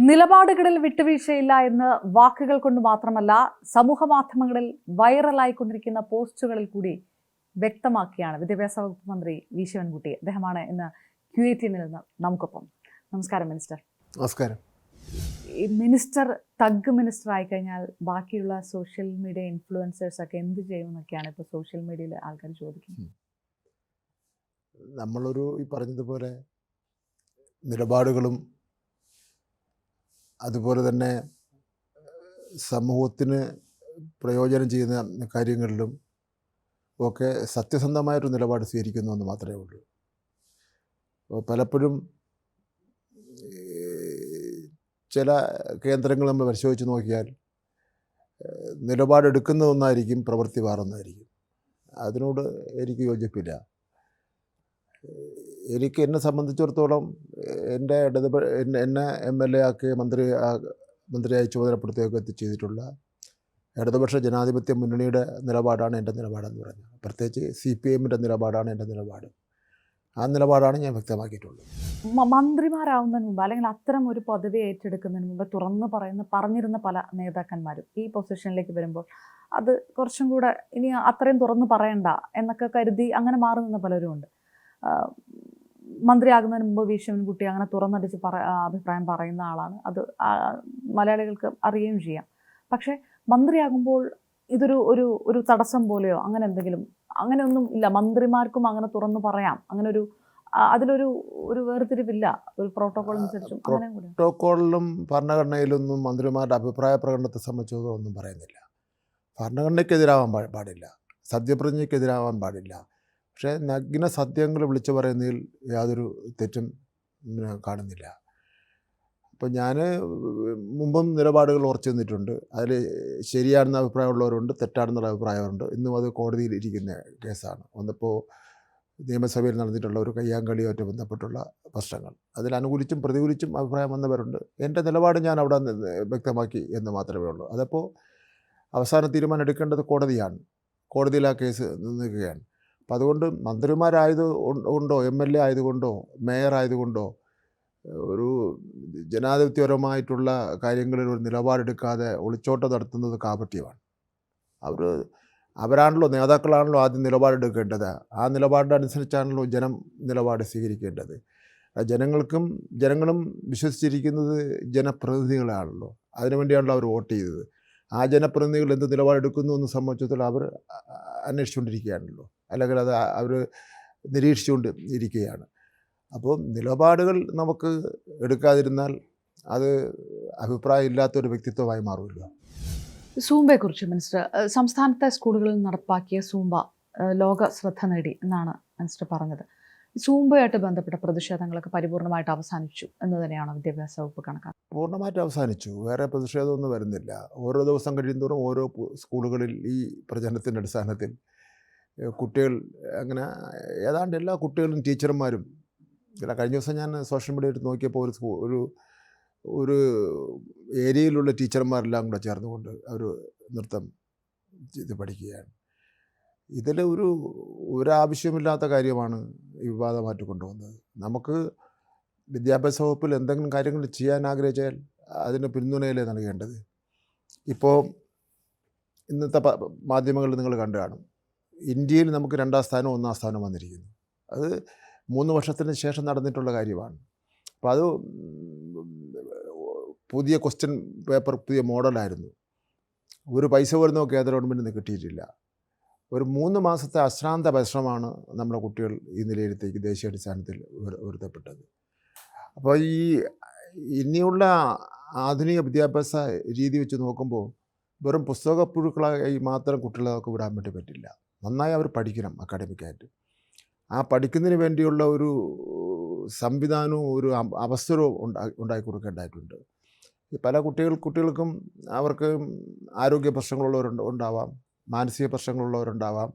നിലപാടുകളിൽ വിട്ടുവീഴ്ചയില്ല എന്ന് വാക്കുകൾ കൊണ്ട് മാത്രമല്ല സമൂഹ മാധ്യമങ്ങളിൽ വൈറലായിക്കൊണ്ടിരിക്കുന്ന പോസ്റ്റുകളിൽ കൂടി വ്യക്തമാക്കിയാണ് വിദ്യാഭ്യാസ വകുപ്പ് മന്ത്രി വി ശിവൻകുട്ടി. അദ്ദേഹമാണ് ഇന്ന് QATനിൽ നിന്ന് നമുക്കൊപ്പം. നമസ്കാരം മിനിസ്റ്റർ. നമസ്കാരം. ഈ മിനിസ്റ്റർ തഗ് മിനിസ്റ്റർ ആയിക്കഴിഞ്ഞാൽ ബാക്കിയുള്ള സോഷ്യൽ മീഡിയ ഇൻഫ്ലുവൻസേഴ്സ് ഒക്കെ എന്ത് ചെയ്യുമെന്നൊക്കെയാണ് ഇപ്പോൾ സോഷ്യൽ മീഡിയയിൽ ആൾക്കാർ ചോദിക്കുന്നത്. നമ്മളൊരു ഈ പറഞ്ഞതുപോലെ നിലപാടുകളും അതുപോലെ തന്നെ സമൂഹത്തിന് പ്രയോജനം ചെയ്യുന്ന കാര്യങ്ങളിലും ഒക്കെ സത്യസന്ധമായൊരു നിലപാട് സ്വീകരിക്കുന്നു എന്ന് മാത്രമേ ഉള്ളൂ. പലപ്പോഴും ചില കേന്ദ്രങ്ങൾ നമ്മൾ പരിശോധിച്ച് നോക്കിയാൽ നിലപാടെടുക്കുന്ന ഒന്നായിരിക്കും, പ്രവൃത്തി മാറുന്നതായിരിക്കും. അതിനോട് എനിക്ക് യോജിപ്പില്ല. എന്നെ സംബന്ധിച്ചിടത്തോളം എന്നെ MLA ആക്കി മന്ത്രിയായി ചുമതലപ്പെടുത്തുകയൊക്കെ ചെയ്തിട്ടുള്ള ഇടതുപക്ഷ ജനാധിപത്യ മുന്നണിയുടെ നിലപാടാണ് എൻ്റെ നിലപാടെന്ന് പറഞ്ഞു. പ്രത്യേകിച്ച് CPMൻ്റെ നിലപാടാണ് എൻ്റെ നിലപാട്. ആ നിലപാടാണ് ഞാൻ വ്യക്തമാക്കിയിട്ടുള്ളത്. മന്ത്രിമാരാവുന്നതിന് മുമ്പ് അല്ലെങ്കിൽ അത്തരം ഒരു പദവി ഏറ്റെടുക്കുന്നതിന് മുമ്പ് പറഞ്ഞിരുന്ന പല നേതാക്കന്മാരും ഈ പൊസിഷനിലേക്ക് വരുമ്പോൾ അത് കുറച്ചും കൂടെ ഇനി അത്രയും തുറന്നു പറയണ്ട എന്നൊക്കെ കരുതി അങ്ങനെ മാറി നിന്ന പലരും ഉണ്ട്. മന്ത്രിയാകുന്നതിന് മുമ്പ് വി ശിവൻകുട്ടി അങ്ങനെ തുറന്നടിച്ച് അഭിപ്രായം പറയുന്ന ആളാണ്. അത് മലയാളികൾക്ക് അറിയുകയും ചെയ്യാം. പക്ഷേ മന്ത്രിയാകുമ്പോൾ ഇതൊരു ഒരു ഒരു തടസ്സം പോലെയോ അങ്ങനെ എന്തെങ്കിലും അങ്ങനെയൊന്നും ഇല്ല. മന്ത്രിമാർക്കും അങ്ങനെ തുറന്നു പറയാം. അങ്ങനെ അതിലൊരു വേർതിരിവില്ല. ഒരു പ്രോട്ടോകോൾ അനുസരിച്ചും അങ്ങനെ കൂടെ പ്രോട്ടോകോളിലും ഭരണഘടനയിലൊന്നും മന്ത്രിമാരുടെ അഭിപ്രായ പ്രകടനത്തെ സംബന്ധിച്ചോ ഒന്നും പറയുന്നില്ല. ഭരണഘടനയ്ക്കെതിരാവാൻ പാടില്ല, സത്യപ്രതിജ്ഞയ്ക്കെതിരാവാൻ പാടില്ല. പക്ഷേ നഗ്ന സത്യങ്ങൾ വിളിച്ചു പറയുന്നതിൽ യാതൊരു തെറ്റും കാണുന്നില്ല. അപ്പോൾ ഞാൻ മുമ്പും നിലപാടുകൾ ഉറച്ചു നിന്നിട്ടുണ്ട്. അതിൽ ശരിയാണെന്ന അഭിപ്രായമുള്ളവരുണ്ട്, തെറ്റാണെന്നുള്ള അഭിപ്രായമുണ്ട്. ഇന്നും അത് കോടതിയിൽ ഇരിക്കുന്ന കേസാണ്. ഒന്നിപ്പോൾ നിയമസഭയിൽ നടന്നിട്ടുള്ള ഒരു കയ്യാങ്കളിയുമായിട്ട് ബന്ധപ്പെട്ടുള്ള പ്രശ്നങ്ങൾ, അതിൽ അനുകൂലിച്ചും പ്രതികൂലിച്ചും അഭിപ്രായം വന്നവരുണ്ട്. എൻ്റെ നിലപാട് ഞാൻ അവിടെ വ്യക്തമാക്കി എന്ന് മാത്രമേ ഉള്ളൂ. അതപ്പോൾ അവസാന തീരുമാനം എടുക്കേണ്ടത് കോടതിയാണ്. കോടതിയിൽ ആ കേസ് നിൽക്കുകയാണ്. അപ്പം അതുകൊണ്ട് മന്ത്രിമാരായതുകൊണ്ടോ MLA ആയതുകൊണ്ടോ മേയർ ആയതുകൊണ്ടോ ഒരു ജനാധിപത്യപരമായിട്ടുള്ള കാര്യങ്ങളിൽ ഒരു നിലപാടെടുക്കാതെ ഒളിച്ചോട്ടം നടത്തുന്നത് കാപട്യമാണ്. അവരാണല്ലോ, നേതാക്കളാണല്ലോ ആദ്യം നിലപാടെടുക്കേണ്ടത്. ആ നിലപാടിൻ്റെ അനുസരിച്ചാണല്ലോ ജനം നിലപാട് സ്വീകരിക്കേണ്ടത്. ജനങ്ങളും വിശ്വസിച്ചിരിക്കുന്നത് ജനപ്രതിനിധികളാണല്ലോ. അതിനുവേണ്ടിയാണല്ലോ അവർ വോട്ട് ചെയ്തത്. ആ ജനപ്രതിനിധികൾ എന്ത് നിലപാടെടുക്കുന്നു എന്ന് സംബന്ധിച്ചിടത്തോളം അവർ അന്വേഷിച്ചുകൊണ്ടിരിക്കുകയാണല്ലോ, അല്ലെങ്കിൽ അത് അവർ നിരീക്ഷിച്ചുകൊണ്ട് ഇരിക്കുകയാണ്. അപ്പോൾ നിലപാടുകൾ നമുക്ക് എടുക്കാതിരുന്നാൽ അത് അഭിപ്രായം ഇല്ലാത്തൊരു വ്യക്തിത്വമായി മാറുമല്ലോ. സൂംബയെക്കുറിച്ച് മിനിസ്റ്റർ, സംസ്ഥാനത്തെ സ്കൂളുകളിൽ നടപ്പാക്കിയ സൂംബ ലോക ശ്രദ്ധ നേടി എന്നാണ് മിനിസ്റ്റർ പറഞ്ഞത്. സൂംബയായിട്ട് ബന്ധപ്പെട്ട പ്രതിഷേധങ്ങളൊക്കെ പരിപൂർണമായിട്ട് അവസാനിച്ചു എന്ന് തന്നെയാണ് വിദ്യാഭ്യാസ വകുപ്പ് കണക്കാക്കുന്നത്. പൂർണ്ണമായിട്ട് അവസാനിച്ചു. വേറെ പ്രതിഷേധമൊന്നും വരുന്നില്ല. ഓരോ ദിവസം കഴിയുന്തോറും ഓരോ സ്കൂളുകളിൽ ഈ പ്രചരണത്തിൻ്റെ അടിസ്ഥാനത്തിൽ കുട്ടികൾ അങ്ങനെ ഏതാണ്ട് എല്ലാ കുട്ടികളും ടീച്ചർമാരും കഴിഞ്ഞ ദിവസം ഞാൻ സോഷ്യൽ മീഡിയയിൽ നോക്കിയപ്പോൾ ഒരു ഏരിയയിലുള്ള ടീച്ചർമാരെല്ലാം കൂടെ ചേർന്നുകൊണ്ട് അവർ നൃത്തം ഇത് പഠിക്കുകയാണ്. ഇതിൽ ഒരാവശ്യമില്ലാത്ത കാര്യമാണ് ഈ വിവാദമായിട്ട് കൊണ്ടുവന്നത്. നമുക്ക് വിദ്യാഭ്യാസ വകുപ്പിൽ എന്തെങ്കിലും കാര്യങ്ങൾ ചെയ്യാൻ ആഗ്രഹിച്ചാൽ അതിന് പിന്തുണയിലേ നൽകേണ്ടത്. ഇപ്പോൾ ഇന്നത്തെ മാധ്യമങ്ങളിൽ നിങ്ങൾ കണ്ടു കാണും, ഇന്ത്യയിൽ നമുക്ക് 2ാം സ്ഥാനം 1ാം സ്ഥാനം വന്നിരിക്കുന്നു. അത് 3 വർഷത്തിന് ശേഷം നടന്നിട്ടുള്ള കാര്യമാണ്. അപ്പോൾ അത് പുതിയ ക്വസ്റ്റ്യൻ പേപ്പർ, പുതിയ മോഡലായിരുന്നു. ഒരു പൈസ പോലും കേന്ദ്ര ഗവൺമെൻറ്റിന് കിട്ടിയിട്ടില്ല. ഒരു 3 മാസത്തെ അശ്രാന്ത പരിശ്രമമാണ് നമ്മുടെ കുട്ടികൾ ഈ നിലയിലത്തേക്ക് ദേശീയ അടിസ്ഥാനത്തിൽ ഉയർത്തപ്പെട്ടത്. അപ്പോൾ ഇനിയുള്ള ആധുനിക വിദ്യാഭ്യാസ രീതി വെച്ച് നോക്കുമ്പോൾ വെറും പുസ്തകപ്പുഴുക്കളായി മാത്രം കുട്ടികളെ നമുക്ക് വിടാൻ വേണ്ടി പറ്റില്ല. നന്നായി അവർ പഠിക്കണം അക്കാഡമിക്കായിട്ട്. ആ പഠിക്കുന്നതിന് വേണ്ടിയുള്ള ഒരു സംവിധാനവും ഒരു അവസരവും ഉണ്ടാക്കി കൊടുക്കേണ്ടതായിട്ടുണ്ട്. പല കുട്ടികൾക്കും അവർക്ക് ആരോഗ്യ പ്രശ്നങ്ങളുള്ളവരുണ്ടാവാം, മാനസിക പ്രശ്നങ്ങളുള്ളവരുണ്ടാവാം.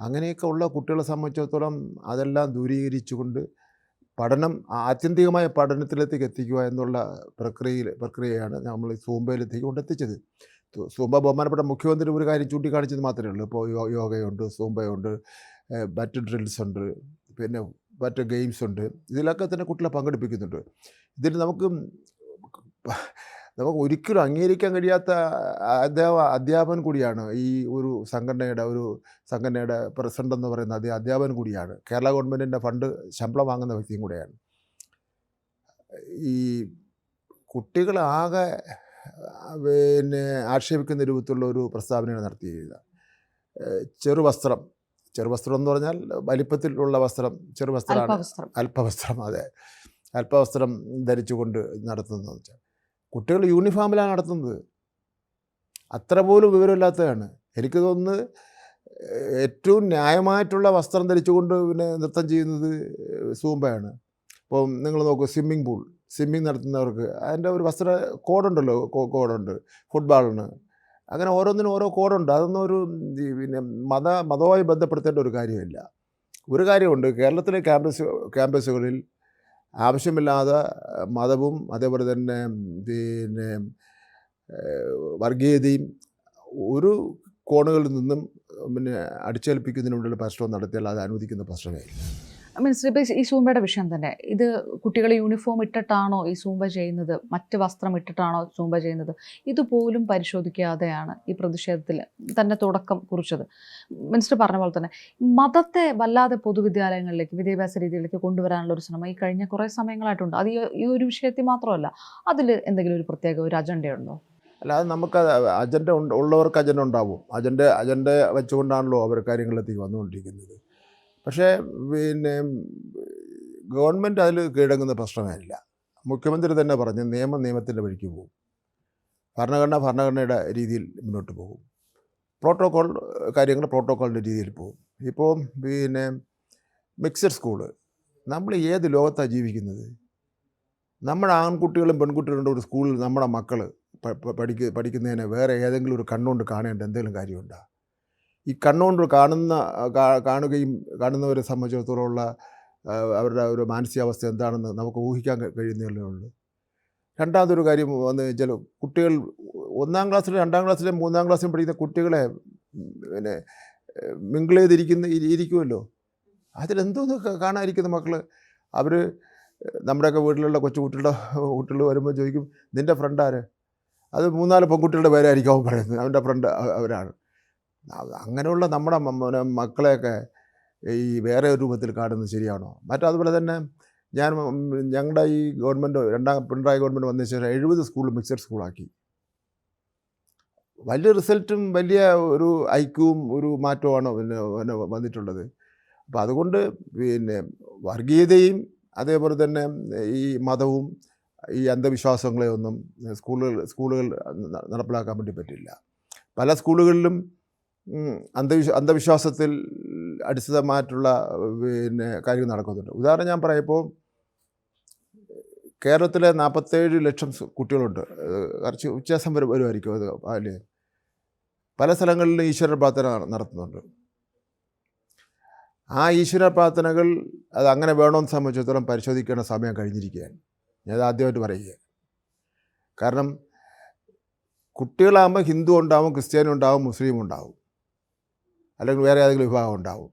അങ്ങനെയൊക്കെ ഉള്ള കുട്ടികളെ സംബന്ധിച്ചിടത്തോളം അതെല്ലാം ദൂരീകരിച്ചുകൊണ്ട് പഠനം, ആത്യന്തികമായ പഠനത്തിലേക്ക് എത്തിക്കുക എന്നുള്ള പ്രക്രിയയാണ് നമ്മൾ സൂംബയിലെത്തിക്ക് കൊണ്ടെത്തിച്ചത്. സൂംബ ബഹുമാനപ്പെട്ട മുഖ്യമന്ത്രി ഒരു കാര്യം ചൂണ്ടിക്കാണിച്ചത് മാത്രമേ ഉള്ളൂ. ഇപ്പോൾ യോഗയുണ്ട്, സൂംബയുണ്ട്, മറ്റ് ഡ്രിൽസ് ഉണ്ട്, പിന്നെ മറ്റ് ഗെയിംസ് ഉണ്ട്. ഇതിലൊക്കെ തന്നെ കുട്ടികളെ പങ്കെടുപ്പിക്കുന്നുണ്ട്. ഇതിൽ നമുക്ക് നമുക്ക് ഒരിക്കലും അംഗീകരിക്കാൻ കഴിയാത്ത അധ്യാപകൻ കൂടിയാണ് ഈ ഒരു സംഘടനയുടെ പ്രസിഡന്റ് എന്ന് പറയുന്ന അധ്യാപകൻ കൂടിയാണ്. കേരള ഗവൺമെൻറ്റിൻ്റെ ഫണ്ട് ശമ്പളം വാങ്ങുന്ന വ്യക്തിയും കൂടെയാണ്. ഈ കുട്ടികളാകെ ആക്ഷേപിക്കുന്ന രൂപത്തിലുള്ള ഒരു പ്രസ്താവനയാണ് നടത്തിയത്. ചെറുവസ്ത്രം എന്ന് പറഞ്ഞാൽ വലിപ്പത്തിലുള്ള വസ്ത്രം, ചെറുവസ്ത്രമാണ്, അല്പവസ്ത്രം. അതെ, അല്പവസ്ത്രം ധരിച്ചുകൊണ്ട് നടത്തുന്നതെന്ന് വെച്ചാൽ കുട്ടികൾ യൂണിഫോമിലാണ് നടത്തുന്നത്. അത്ര പോലും വിവരമില്ലാത്തതാണ്. എനിക്ക് തോന്നുന്നത് ഏറ്റവും ന്യായമായിട്ടുള്ള വസ്ത്രം ധരിച്ചുകൊണ്ട് പിന്നെ നൃത്തം ചെയ്യുന്നത് സൂംബയാണ്. ഇപ്പം നിങ്ങൾ നോക്കൂ, സ്വിമ്മിങ് നടത്തുന്നവർക്ക് അതിൻ്റെ ഒരു വസ്ത്ര കോഡുണ്ടല്ലോ, കോഡുണ്ട്. ഫുട്ബോളിന് അങ്ങനെ ഓരോന്നിനും ഓരോ കോഡുണ്ട്. അതൊന്നും ഒരു പിന്നെ മതവുമായി ബന്ധപ്പെടുത്തേണ്ട ഒരു കാര്യമില്ല. ഒരു കാര്യമുണ്ട്, കേരളത്തിലെ ക്യാമ്പസുകളിൽ ആവശ്യമില്ലാതെ മതവും അതേപോലെ തന്നെ പിന്നെ വർഗീയതയും ഒരു കോണുകളിൽ നിന്നും പിന്നെ അടിച്ചേൽപ്പിക്കുന്നതിന് വേണ്ടിയുള്ള പരിശ്രമം നടത്തിയാൽ അത് അനുവദിക്കുന്ന പ്രശ്നമേ ഇല്ല. മിനിസ്റ്റർ, ഇപ്പോൾ ഈ സൂംബയുടെ വിഷയം തന്നെ, ഇത് കുട്ടികൾ യൂണിഫോം ഇട്ടിട്ടാണോ ഈ സൂംബ ചെയ്യുന്നത്, മറ്റ് വസ്ത്രം ഇട്ടിട്ടാണോ സൂംബ ചെയ്യുന്നത്, ഇതുപോലും പരിശോധിക്കാതെയാണ് ഈ പ്രതിഷേധത്തിൽ തന്നെ തുടക്കം കുറിച്ചത്. മിനിസ്റ്റർ പറഞ്ഞ പോലെ തന്നെ മതത്തെ വല്ലാതെ പൊതുവിദ്യാലയങ്ങളിലേക്ക്, വിദ്യാഭ്യാസ രീതിയിലേക്ക് കൊണ്ടുവരാനുള്ള ഒരു ശ്രമം ഈ കഴിഞ്ഞ കുറേ സമയങ്ങളായിട്ടുണ്ട്. അത് ഈ ഒരു വിഷയത്തിൽ മാത്രമല്ല, അതിൽ എന്തെങ്കിലും ഒരു പ്രത്യേക ഒരു അജണ്ടയുണ്ടോ? അല്ല, അത് നമുക്ക് അജണ്ട ഉള്ളവർക്ക് അജണ്ട ഉണ്ടാവും. അജണ്ട വെച്ചുകൊണ്ടാണല്ലോ അവർ കാര്യങ്ങളിലേക്ക് വന്നുകൊണ്ടിരിക്കുന്നത്. പക്ഷേ പിന്നെ ഗവൺമെൻറ് അതിൽ കീഴടങ്ങുന്ന പ്രശ്നമില്ല. മുഖ്യമന്ത്രി തന്നെ പറഞ്ഞ് നിയമത്തിൻ്റെ വഴിക്ക് പോകും, ഭരണഘടനയുടെ രീതിയിൽ മുന്നോട്ട് പോകും, പ്രോട്ടോക്കോളിൻ്റെ രീതിയിൽ പോകും. ഇപ്പോൾ പിന്നെ മിക്സഡ് സ്കൂള്, നമ്മൾ ഏത് ലോകത്താണ് ജീവിക്കുന്നത്? നമ്മുടെ ആൺകുട്ടികളും പെൺകുട്ടികളുടെ ഒരു സ്കൂളിൽ നമ്മുടെ മക്കൾ പഠിക്കുന്നതിന് വേറെ ഏതെങ്കിലും ഒരു കണ്ണുകൊണ്ട് കാണേണ്ട എന്തെങ്കിലും കാര്യമുണ്ടോ? ഈ കണ്ണുകൊണ്ട് കാണുന്നവരെ സംബന്ധിച്ചിടത്തോളമുള്ള അവരുടെ ഒരു മാനസികാവസ്ഥ എന്താണെന്ന് നമുക്ക് ഊഹിക്കാൻ കഴിയുന്നതേ ഉള്ളൂ. രണ്ടാമതൊരു കാര്യം വന്ന് വെച്ചാൽ, കുട്ടികൾ 1-ാം ക്ലാസ്സിലും 2-ാം ക്ലാസ്സിലും 3-ാം ക്ലാസ്സിലും പഠിക്കുന്ന കുട്ടികളെ പിന്നെ മിങ്കിൾ ചെയ്തിരിക്കുമല്ലോ. അതിലെന്തോന്ന് കാണാതിരിക്കുന്ന മക്കൾ. അവർ നമ്മുടെയൊക്കെ വീട്ടിലുള്ള കുട്ടികൾ വരുമ്പോൾ ചോദിക്കും, നിൻ്റെ ഫ്രണ്ട് ആര്? അത് 3-4 പെൺകുട്ടികളുടെ പേരായിരിക്കും അവൻ പറയുന്നത്, അവൻ്റെ ഫ്രണ്ട് അവരാണ്. അങ്ങനെയുള്ള നമ്മുടെ മക്കളെയൊക്കെ ഈ വേറെ ഒരു രൂപത്തിൽ കാണുന്നത് ശരിയാണോ? അതുപോലെ തന്നെ ഞങ്ങളുടെ ഈ ഗവൺമെൻറ്, പിണറായി ഗവൺമെൻറ് വന്നതിന് ശേഷം 70 സ്കൂൾ മിക്സഡ് സ്കൂളാക്കി. വലിയ റിസൾട്ടും വലിയ ഒരു ഐക്യവും ഒരു മാറ്റവുമാണ് പിന്നെ വന്നിട്ടുള്ളത്. അപ്പോൾ അതുകൊണ്ട് പിന്നെ വർഗീയതയും അതേപോലെ തന്നെ ഈ മതവും ഈ അന്ധവിശ്വാസങ്ങളെയൊന്നും സ്കൂളുകൾ നടപ്പിലാക്കാൻ വേണ്ടി പറ്റില്ല. പല സ്കൂളുകളിലും അന്ധവിശ്വാസത്തിൽ അടിസ്ഥാനമായിട്ടുള്ള പിന്നെ കാര്യങ്ങൾ നടക്കുന്നുണ്ട്. ഉദാഹരണം ഞാൻ പറയുമ്പോൾ, കേരളത്തിലെ 47 ലക്ഷം കുട്ടികളുണ്ട്. കുറച്ച് വ്യത്യാസം വരുമായിരിക്കും അത്. അല്ലേ, പല സ്ഥലങ്ങളിലും ഈശ്വര പ്രാർത്ഥന നടത്തുന്നുണ്ട്. ആ ഈശ്വര പ്രാർത്ഥനകൾ അത് അങ്ങനെ വേണമെന്ന് സംബന്ധിച്ചിടത്തോളം പരിശോധിക്കേണ്ട സമയം കഴിഞ്ഞിരിക്കുകയാണ്. ഞാനത് ആദ്യമായിട്ട് പറയുക. കാരണം കുട്ടികളാകുമ്പോൾ ഹിന്ദു ഉണ്ടാവും, ക്രിസ്ത്യാനി ഉണ്ടാവും, മുസ്ലിം ഉണ്ടാവും, അല്ലെങ്കിൽ വേറെ ഏതെങ്കിലും വിഭാഗം ഉണ്ടാവും.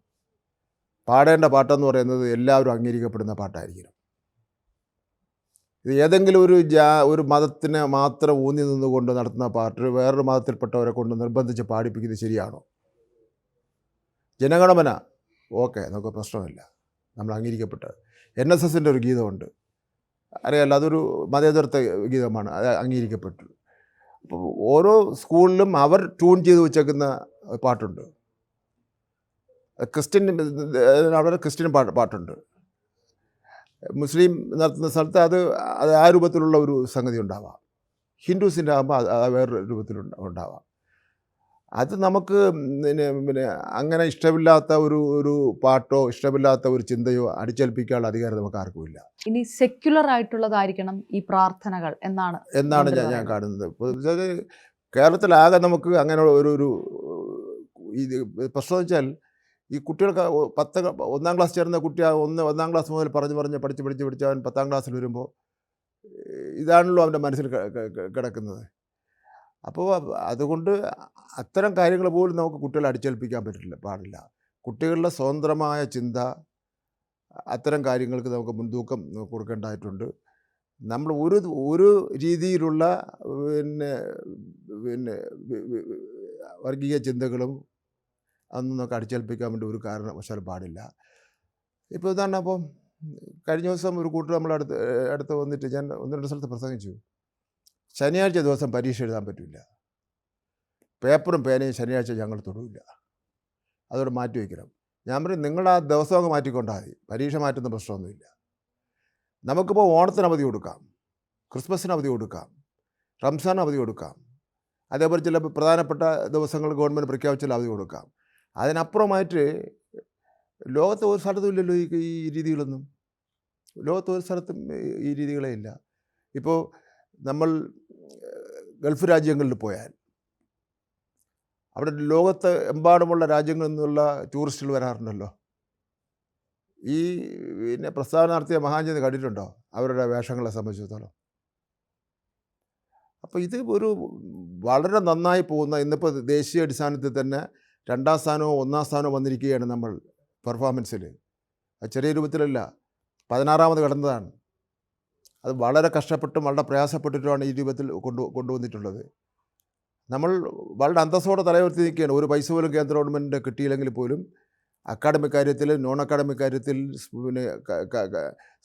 പാടേണ്ട പാട്ടെന്ന് പറയുന്നത് എല്ലാവരും അംഗീകരിക്കപ്പെടുന്ന പാട്ടായിരിക്കണം. ഇത് ഏതെങ്കിലും ഒരു മതത്തിനെ മാത്രം ഊന്നി നിന്നുകൊണ്ട് നടത്തുന്ന പാട്ട് വേറൊരു മതത്തിൽപ്പെട്ടവരെ കൊണ്ട് നിർബന്ധിച്ച് പാടിപ്പിക്കുന്നത് ശരിയാണോ? ജനഗണമന ഓക്കെ, നമുക്ക് പ്രശ്നമില്ല, നമ്മൾ അംഗീകരിക്കപ്പെട്ടത്. NSSൻ്റെ ഒരു ഗീതമുണ്ട്, അറിയാമല്ലോ, അതൊരു മതേതരത്വ ഗീതമാണ്, അത് അംഗീകരിക്കപ്പെട്ടു. അപ്പോൾ ഓരോ സ്കൂളിലും അവർ ട്യൂൺ ചെയ്ത് വെച്ചേക്കുന്ന പാട്ടുണ്ട്. ക്രിസ്ത്യൻ പാട്ടുണ്ട്. മുസ്ലിം നടത്തുന്ന സ്ഥലത്ത് അത് ആ രൂപത്തിലുള്ള ഒരു സംഗതി ഉണ്ടാവാം. ഹിന്ദുസിൻ്റെ ആകുമ്പോൾ അത് വേറൊരു രൂപത്തിലുണ്ടാവാം. അത് നമുക്ക് പിന്നെ അങ്ങനെ ഇഷ്ടമില്ലാത്ത ഒരു പാട്ടോ ഇഷ്ടമില്ലാത്ത ഒരു ചിന്തയോ അടിച്ചേൽപ്പിക്കാനുള്ള അധികാരം നമുക്ക് ആർക്കുമില്ല. ഇനി സെക്യുലർ ആയിട്ടുള്ളതായിരിക്കണം ഈ പ്രാർത്ഥനകൾ എന്നാണ് ഞാൻ കാണുന്നത്. കേരളത്തിലാകെ നമുക്ക് അങ്ങനെ ഒരു ഇത് പ്രശ്നം വെച്ചാൽ, ഈ കുട്ടികൾക്ക് 1-ാം ക്ലാസ് ചേർന്ന കുട്ടി 1-ാം ക്ലാസ് മുതൽ പറഞ്ഞ് പഠിച്ച് അവൻ 10-ാം ക്ലാസ്സിൽ വരുമ്പോൾ ഇതാണല്ലോ അവൻ്റെ മനസ്സിൽ കിടക്കുന്നത്. അപ്പോൾ അതുകൊണ്ട് അത്തരം കാര്യങ്ങൾ പോലും നമുക്ക് കുട്ടികളെ അടിച്ചേൽപ്പിക്കാൻ പാടില്ല. കുട്ടികളുടെ സ്വതന്ത്രമായ ചിന്ത, അത്തരം കാര്യങ്ങൾക്ക് നമുക്ക് മുൻതൂക്കം കൊടുക്കേണ്ടതായിട്ടുണ്ട്. നമ്മൾ ഒരു രീതിയിലുള്ള പിന്നെ പിന്നെ വർഗീയ ചിന്തകളും അതൊന്നും അടിച്ചേൽപ്പിക്കാൻ വേണ്ടി ഒരു കാരണവശാലും പാടില്ല. ഇപ്പോൾ ഇതാണ്. അപ്പം കഴിഞ്ഞ ദിവസം ഒരു കൂട്ടർ അടുത്ത് വന്നിട്ട് ഞാൻ 1-2 സ്ഥലത്ത് പ്രസംഗിച്ചു. ശനിയാഴ്ച ദിവസം പരീക്ഷ എഴുതാൻ പറ്റില്ല, പേപ്പറും പേനയും ശനിയാഴ്ച ഞങ്ങൾ തൊടില്ല, അതോടെ മാറ്റി വയ്ക്കണം. ഞാൻ പറയും, നിങ്ങൾ ആ ദിവസം അങ്ങ് മാറ്റിക്കൊണ്ടാൽ മതി, പരീക്ഷ മാറ്റുന്ന പ്രശ്നമൊന്നുമില്ല. നമുക്കിപ്പോൾ ഓണത്തിന് അവധി കൊടുക്കാം, ക്രിസ്മസിന് അവധി കൊടുക്കാം, റംസാൻ അവധി കൊടുക്കാം, അതേപോലെ ചില പ്രധാനപ്പെട്ട ദിവസങ്ങൾ ഗവൺമെൻറ് പ്രഖ്യാപിച്ചാൽ അവധി കൊടുക്കാം. അതിനപ്പുറമായിട്ട് ലോകത്ത് ഒരു സ്ഥലത്തും ഇല്ലല്ലോ ഈ രീതികളൊന്നും. ലോകത്ത് ഒരു സ്ഥലത്തും ഈ രീതികളേ ഇല്ല. ഇപ്പോൾ നമ്മൾ ഗൾഫ് രാജ്യങ്ങളിൽ പോയാൽ അവിടെ ലോകത്ത് എമ്പാടുമുള്ള രാജ്യങ്ങളിൽ നിന്നുള്ള ടൂറിസ്റ്റുകൾ വരാറുണ്ടല്ലോ. ഈ പിന്നെ പ്രസ്താവന നടത്തിയ മഹാജന് കണ്ടിട്ടുണ്ടോ അവരുടെ വേഷങ്ങളെ സംബന്ധിച്ചിടത്തോളം? അപ്പോൾ ഇത് ഒരു വളരെ നന്നായി പോകുന്ന, ഇന്നിപ്പോൾ ദേശീയ അടിസ്ഥാനത്തിൽ തന്നെ 2ാം സ്ഥാനമോ 1ാം സ്ഥാനമോ വന്നിരിക്കുകയാണ് നമ്മൾ പെർഫോമൻസിൽ. അത് ചെറിയ രൂപത്തിലല്ല, 16ാമത് കടന്നതാണ്. അത് വളരെ കഷ്ടപ്പെട്ടും വളരെ പ്രയാസപ്പെട്ടിട്ടുമാണ് ഈ രൂപത്തിൽ കൊണ്ടുവന്നിട്ടുള്ളത്. നമ്മൾ വളരെ അന്തസ്സോടെ തലയുയർത്തി നിൽക്കുകയാണ്. ഒരു പൈസ പോലും കേന്ദ്ര ഗവൺമെൻറ് കിട്ടിയില്ലെങ്കിൽ പോലും അക്കാഡമിക് കാര്യത്തിൽ, നോൺ അക്കാഡമിക് കാര്യത്തിൽ, പിന്നെ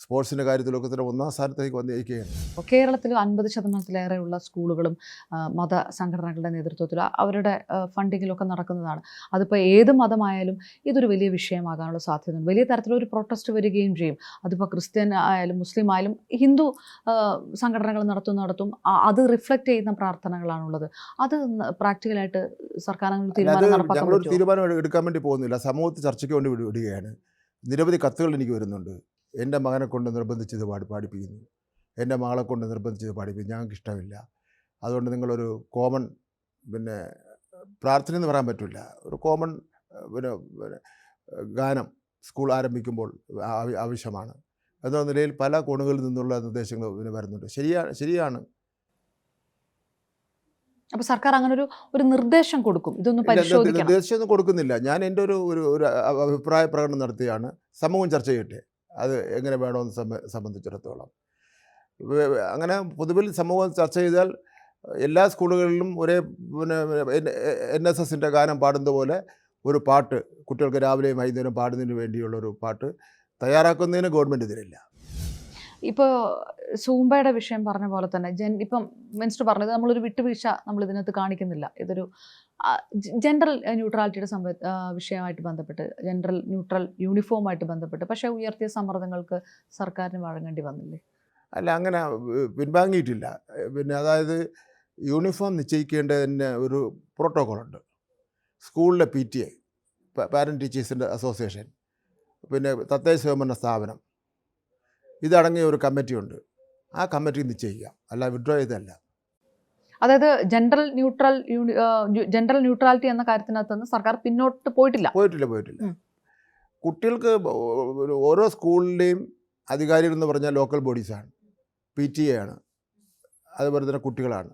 സ്പോർട്സിൻ്റെ കാര്യത്തിലൊക്കെ തന്നെ 1ാം സ്ഥാനത്തേക്ക് വന്നിരിക്കുകയാണ്. കേരളത്തിൽ 50%-ലേറെയുള്ള സ്കൂളുകളും മത സംഘടനകളുടെ നേതൃത്വത്തിൽ അവരുടെ ഫണ്ടിങ്ങിലൊക്കെ നടക്കുന്നതാണ്. അതിപ്പോൾ ഏത് മതമായാലും ഇതൊരു വലിയ വിഷയമാകാനുള്ള സാധ്യതയുണ്ട്. വലിയ തരത്തിലൊരു പ്രൊട്ടസ്റ്റ് വരികയും ചെയ്യും. അതിപ്പോൾ ക്രിസ്ത്യൻ ആയാലും മുസ്ലിം ആയാലും ഹിന്ദു സംഘടനകൾ നടത്തും അത് റിഫ്ലക്റ്റ് ചെയ്യുന്ന പ്രാർത്ഥനകളാണുള്ളത്. അത് പ്രാക്ടിക്കലായിട്ട് സർക്കാരുകൾ തീരുമാനം നടപ്പാക്കാൻ ഞങ്ങളൊരു തീരുമാനം എടുക്കാൻ വേണ്ടി പോകുന്നില്ല, സമൂഹത്തിൽ ചർച്ചയ്ക്ക് വേണ്ടി വിടുകയാണ്. നിരവധി കത്തുകൾ എനിക്ക് വരുന്നുണ്ട്. എൻ്റെ മകനെ കൊണ്ട് നിർബന്ധിച്ചത് പാടിപ്പിക്കുന്നു, എൻ്റെ മകളെ കൊണ്ട് നിർബന്ധിച്ചത് പാടിപ്പിക്കുന്നു, ഞങ്ങൾക്ക് ഇഷ്ടമില്ല. അതുകൊണ്ട് നിങ്ങളൊരു കോമൺ പിന്നെ പ്രാർത്ഥന എന്ന് പറയാൻ പറ്റില്ല, ഒരു കോമൺ പിന്നെ ഗാനം സ്കൂൾ ആരംഭിക്കുമ്പോൾ ആവശ്യമാണ് എന്ന നിലയിൽ പല കോണുകളിൽ നിന്നുള്ള നിർദ്ദേശങ്ങൾ പിന്നെ വരുന്നുണ്ട്. ശരിയാണ്. അപ്പോൾ സർക്കാർ അങ്ങനെ ഒരു നിർദ്ദേശം കൊടുക്കും, ഇതൊന്നും പരിശോധിക്കണം. നിർദ്ദേശമൊന്നും കൊടുക്കുന്നില്ല. ഞാൻ എൻ്റെ ഒരു അഭിപ്രായ പ്രകടനം നടത്തിയാണ്. സമൂഹം ചർച്ച ചെയ്യട്ടെ അത് എങ്ങനെ വേണമെന്ന് സംബന്ധിച്ചിടത്തോളം. അങ്ങനെ പൊതുവിൽ സമൂഹം ചർച്ച ചെയ്താൽ എല്ലാ സ്കൂളുകളിലും ഒരേ പിന്നെ NSSൻ്റെ ഗാനം പാടുന്ന പോലെ ഒരു പാട്ട് കുട്ടികൾക്ക് രാവിലെയും വൈകുന്നേരം പാടുന്നതിന് വേണ്ടിയുള്ളൊരു പാട്ട് തയ്യാറാക്കുന്നതിന് ഗവൺമെൻറ് ഇതിലില്ല. ഇപ്പോൾ സൂംബയുടെ വിഷയം പറഞ്ഞ പോലെ തന്നെ ഇപ്പം മിനിസ്റ്റർ പറഞ്ഞത് നമ്മളൊരു വിട്ടുവീഴ്ച നമ്മൾ ഇതിനകത്ത് കാണിക്കുന്നില്ല. ഇതൊരു ജെൻഡർ ന്യൂട്രാലിറ്റിയുടെ വിഷയമായിട്ട് ബന്ധപ്പെട്ട്, ജെൻഡർ ന്യൂട്രൽ യൂണിഫോമായിട്ട് ബന്ധപ്പെട്ട് പക്ഷേ ഉയർത്തിയ സമ്മർദ്ദങ്ങൾക്ക് സർക്കാരിന് വഴങ്ങേണ്ടി വന്നില്ലേ? അല്ല, അങ്ങനെ പിൻവാങ്ങിയിട്ടില്ല. പിന്നെ അതായത് യൂണിഫോം നിശ്ചയിക്കേണ്ടതിന് ഒരു പ്രോട്ടോക്കോളുണ്ട്. സ്കൂളിലെ PTA, പാരൻറ്റ് ടീച്ചേഴ്സിൻ്റെ അസോസിയേഷൻ, പിന്നെ തദ്ദേശ സ്വയംഭരണ സ്ഥാപനം, ഇതടങ്ങിയ ഒരു കമ്മിറ്റിയുണ്ട്. ആ കമ്മിറ്റി നിശ്ചയിക്കാം, അല്ല വിഡ്രോ ചെയ്തല്ല. അതായത് ജെൻഡർ ന്യൂട്രാലിറ്റി എന്ന കാര്യത്തിനകത്ത് സർക്കാർ പിന്നോട്ട് പോയിട്ടില്ല. കുട്ടികൾക്ക് ഓരോ സ്കൂളിലെയും അധികാരികൾ എന്ന് പറഞ്ഞാൽ ലോക്കൽ ബോഡീസാണ്, PTA ആണ്, അതുപോലെ തന്നെ കുട്ടികളാണ്.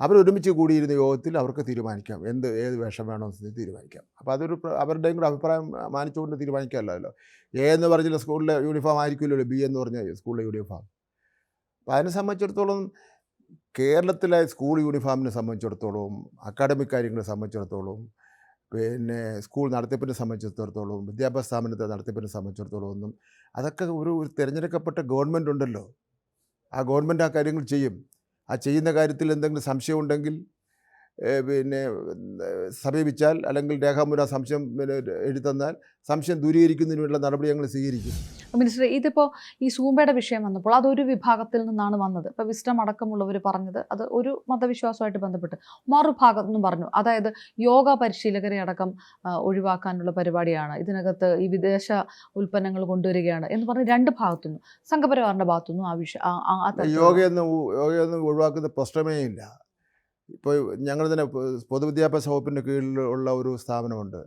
അവരൊരുമിച്ച് കൂടിയിരുന്ന യോഗത്തിൽ അവർക്ക് തീരുമാനിക്കാം ഏത് വേഷം വേണമെന്ന് തീരുമാനിക്കാം. അപ്പോൾ അതൊരു അവരുടെയും കൂടെ അഭിപ്രായം മാനിച്ചുകൊണ്ട് തീരുമാനിക്കാമല്ലോ. A എന്ന് പറഞ്ഞാൽ സ്കൂളിലെ യൂണിഫോം ആയിരിക്കുമല്ലോ B എന്ന് പറഞ്ഞാൽ സ്കൂളിലെ യൂണിഫോം. അപ്പോൾ അതിനെ സംബന്ധിച്ചിടത്തോളം കേരളത്തിലെ സ്കൂൾ യൂണിഫോമിനെ സംബന്ധിച്ചിടത്തോളം, അക്കാഡമിക് കാര്യങ്ങളെ സംബന്ധിച്ചിടത്തോളം, പിന്നെ സ്കൂൾ നടത്തിപ്പിനെ സംബന്ധിച്ചിടത്തോളം, വിദ്യാഭ്യാസ സ്ഥാപനത്തെ നടത്തിപ്പിനെ സംബന്ധിച്ചിടത്തോളം ഒന്നും അതൊക്കെ ഒരു തിരഞ്ഞെടുക്കപ്പെട്ട ഗവൺമെൻറ് ഉണ്ടല്ലോ. ആ ഗവൺമെൻറ് ആ കാര്യങ്ങൾ ചെയ്യും. ആ ചെയ്യുന്ന കാര്യത്തിൽ എന്തെങ്കിലും സംശയമുണ്ടെങ്കിൽ പിന്നെ സമീപിച്ചാൽ, അല്ലെങ്കിൽ രേഖാമൂലം സംശയം എഴുതന്നാൽ സംശയം ദൂരീകരിക്കുന്നതിനുള്ള നടപടി ഞങ്ങൾ സ്വീകരിക്കും. മിനിസ്റ്റർ, ഇതിപ്പോൾ ഈ സൂംബയുടെ വിഷയം വന്നപ്പോൾ അതൊരു വിഭാഗത്തിൽ നിന്നാണ് വന്നത്. ഇപ്പോൾ വിസ്റ്റം അടക്കമുള്ളവർ പറഞ്ഞത് അത് ഒരു മതവിശ്വാസമായിട്ട് ബന്ധപ്പെട്ട്, മറുഭാഗത്തെന്നും പറഞ്ഞു അതായത് യോഗ പരിശീലകരെ അടക്കം ഒഴിവാക്കാനുള്ള പരിപാടിയാണ്, ഇതിനകത്ത് ഈ വിദേശ ഉൽപ്പന്നങ്ങൾ കൊണ്ടുവരികയാണ് എന്ന് പറഞ്ഞ് രണ്ട് ഭാഗത്തുനിന്നും, സംഘപരിവാറിൻ്റെ ഭാഗത്തുനിന്നും ആ വിഷയം യോഗയൊന്നും ഒഴിവാക്കുന്ന പ്രശ്നമേ ഇല്ല. ഇപ്പോൾ ഞങ്ങൾ തന്നെ പൊതുവിദ്യാഭ്യാസ വകുപ്പിൻ്റെ കീഴിലുള്ള ഒരു സ്ഥാപനമുണ്ട്.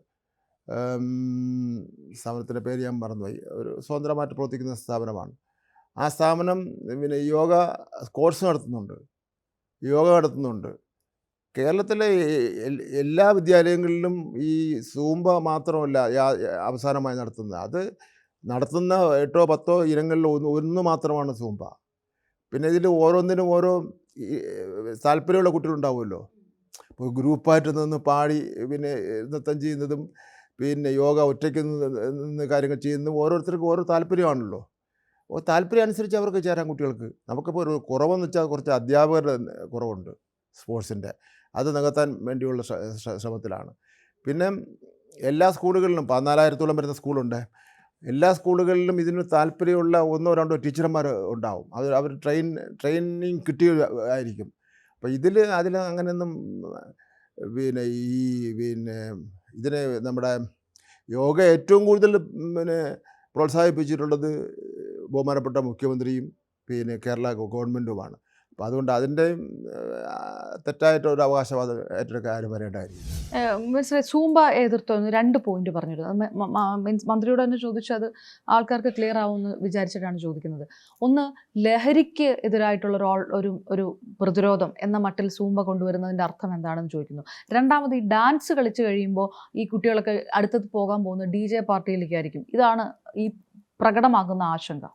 സ്ഥാപനത്തിൻ്റെ പേര് ഞാൻ മറന്നുപോയി. ഒരു സ്വതന്ത്രമായിട്ട് പ്രവർത്തിക്കുന്ന സ്ഥാപനമാണ്. ആ സ്ഥാപനം പിന്നെ യോഗ കോഴ്സ് നടത്തുന്നുണ്ട്. കേരളത്തിലെ എല്ലാ വിദ്യാലയങ്ങളിലും ഈ സൂംബ മാത്രമല്ല അവസാനമായി നടത്തുന്നത്. അത് നടത്തുന്ന 8-10 ഇനങ്ങളിൽ ഒന്ന് മാത്രമാണ് സൂംബ. പിന്നെ ഇതിൽ ഓരോന്നിനും ഓരോ ഈ താല്പര്യമുള്ള കുട്ടികളുണ്ടാവുമല്ലോ. ഇപ്പോൾ ഗ്രൂപ്പായിട്ട് നിന്ന് പാടി പിന്നെ നൃത്തം ചെയ്യുന്നതും പിന്നെ യോഗ ഒറ്റയ്ക്ക് നിന്ന് കാര്യങ്ങൾ ചെയ്യുന്നതും ഓരോരുത്തർക്കും ഓരോ താല്പര്യമാണല്ലോ. താല്പര്യം അനുസരിച്ച് അവർക്ക് ചേരാൻ കുട്ടികൾക്ക്. നമുക്കിപ്പോൾ ഒരു കുറവെന്ന് വെച്ചാൽ കുറച്ച് അധ്യാപകരുടെ കുറവുണ്ട് സ്പോർട്സിൻ്റെ. അത് നികത്താൻ വേണ്ടിയുള്ള ശ്രമത്തിലാണ്. പിന്നെ എല്ലാ സ്കൂളുകളിലും 14,000-ഓളം വരുന്ന സ്കൂളുണ്ട്. എല്ലാ സ്കൂളുകളിലും ഇതിന് താല്പര്യമുള്ള 1-2 ടീച്ചർമാർ ഉണ്ടാവും. അവർ ട്രെയിനിങ് കിട്ടിയതായിരിക്കും. അപ്പോൾ അതിൽ അങ്ങനെയൊന്നും പിന്നെ പിന്നെ ഇതിനെ നമ്മുടെ യോഗ ഏറ്റവും കൂടുതൽ പിന്നെ പ്രോത്സാഹിപ്പിച്ചിട്ടുള്ളത് ബഹുമാനപ്പെട്ട മുഖ്യമന്ത്രിയും പിന്നെ കേരള ഗവൺമെൻറ്റുമാണ്. അപ്പോൾ അതുകൊണ്ട് അതിൻ്റെയും തെറ്റായിട്ടൊരു അവകാശവാദം ഏറ്റെടുക്കാൻ ആരും വരേണ്ടതായിരിക്കും. മിനിസ്റ്ററെ, സൂംബ എതിർത്തോന്ന് 2 പോയിന്റ് പറഞ്ഞിരുന്നു. മീൻസ് മന്ത്രിയോട് തന്നെ ചോദിച്ചത് ആൾക്കാർക്ക് ക്ലിയർ ആവുമെന്ന് വിചാരിച്ചിട്ടാണ് ചോദിക്കുന്നത്. ഒന്ന്, ലഹരിക്ക് എതിരായിട്ടുള്ള ഒരു പ്രതിരോധം എന്ന മട്ടിൽ സൂംബ കൊണ്ടുവരുന്നതിൻ്റെ അർത്ഥം എന്താണെന്ന് ചോദിക്കുന്നു. രണ്ടാമത്, ഈ ഡാൻസ് കളിച്ച് കഴിയുമ്പോൾ ഈ കുട്ടികളൊക്കെ അടുത്തത് പോകാൻ പോകുന്നത് DJ പാർട്ടിയിലേക്കായിരിക്കും. ഇതാണ് ഈ പ്രകടമാകുന്ന ആശങ്ക.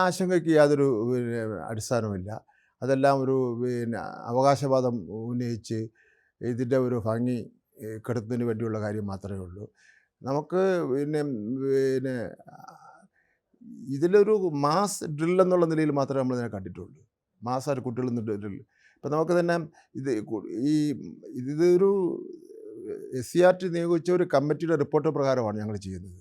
ആശങ്കയ്ക്ക് യാതൊരു പിന്നെ അടിസ്ഥാനവുമില്ല. അതെല്ലാം ഒരു പിന്നെ അവകാശവാദം ഉന്നയിച്ച് ഇതിൻ്റെ ഒരു ഭംഗി കെടുത്തുന്നതിന് വേണ്ടിയുള്ള കാര്യം മാത്രമേ ഉള്ളൂ. നമുക്ക് പിന്നെ ഇതിലൊരു മാസ് ഡ്രിൽ എന്നുള്ള നിലയിൽ മാത്രമേ നമ്മളിതിനെ കണ്ടിട്ടുള്ളൂ. മാസ്സായിട്ട് കുട്ടികളിൽ നിന്ന് ഡ്രിൽ. ഇപ്പം നമുക്ക് തന്നെ ഇതൊരു SCRT നിയോഗിച്ച ഒരു കമ്മിറ്റിയുടെ റിപ്പോർട്ട് പ്രകാരമാണ് ഞങ്ങൾ ചെയ്യുന്നത്.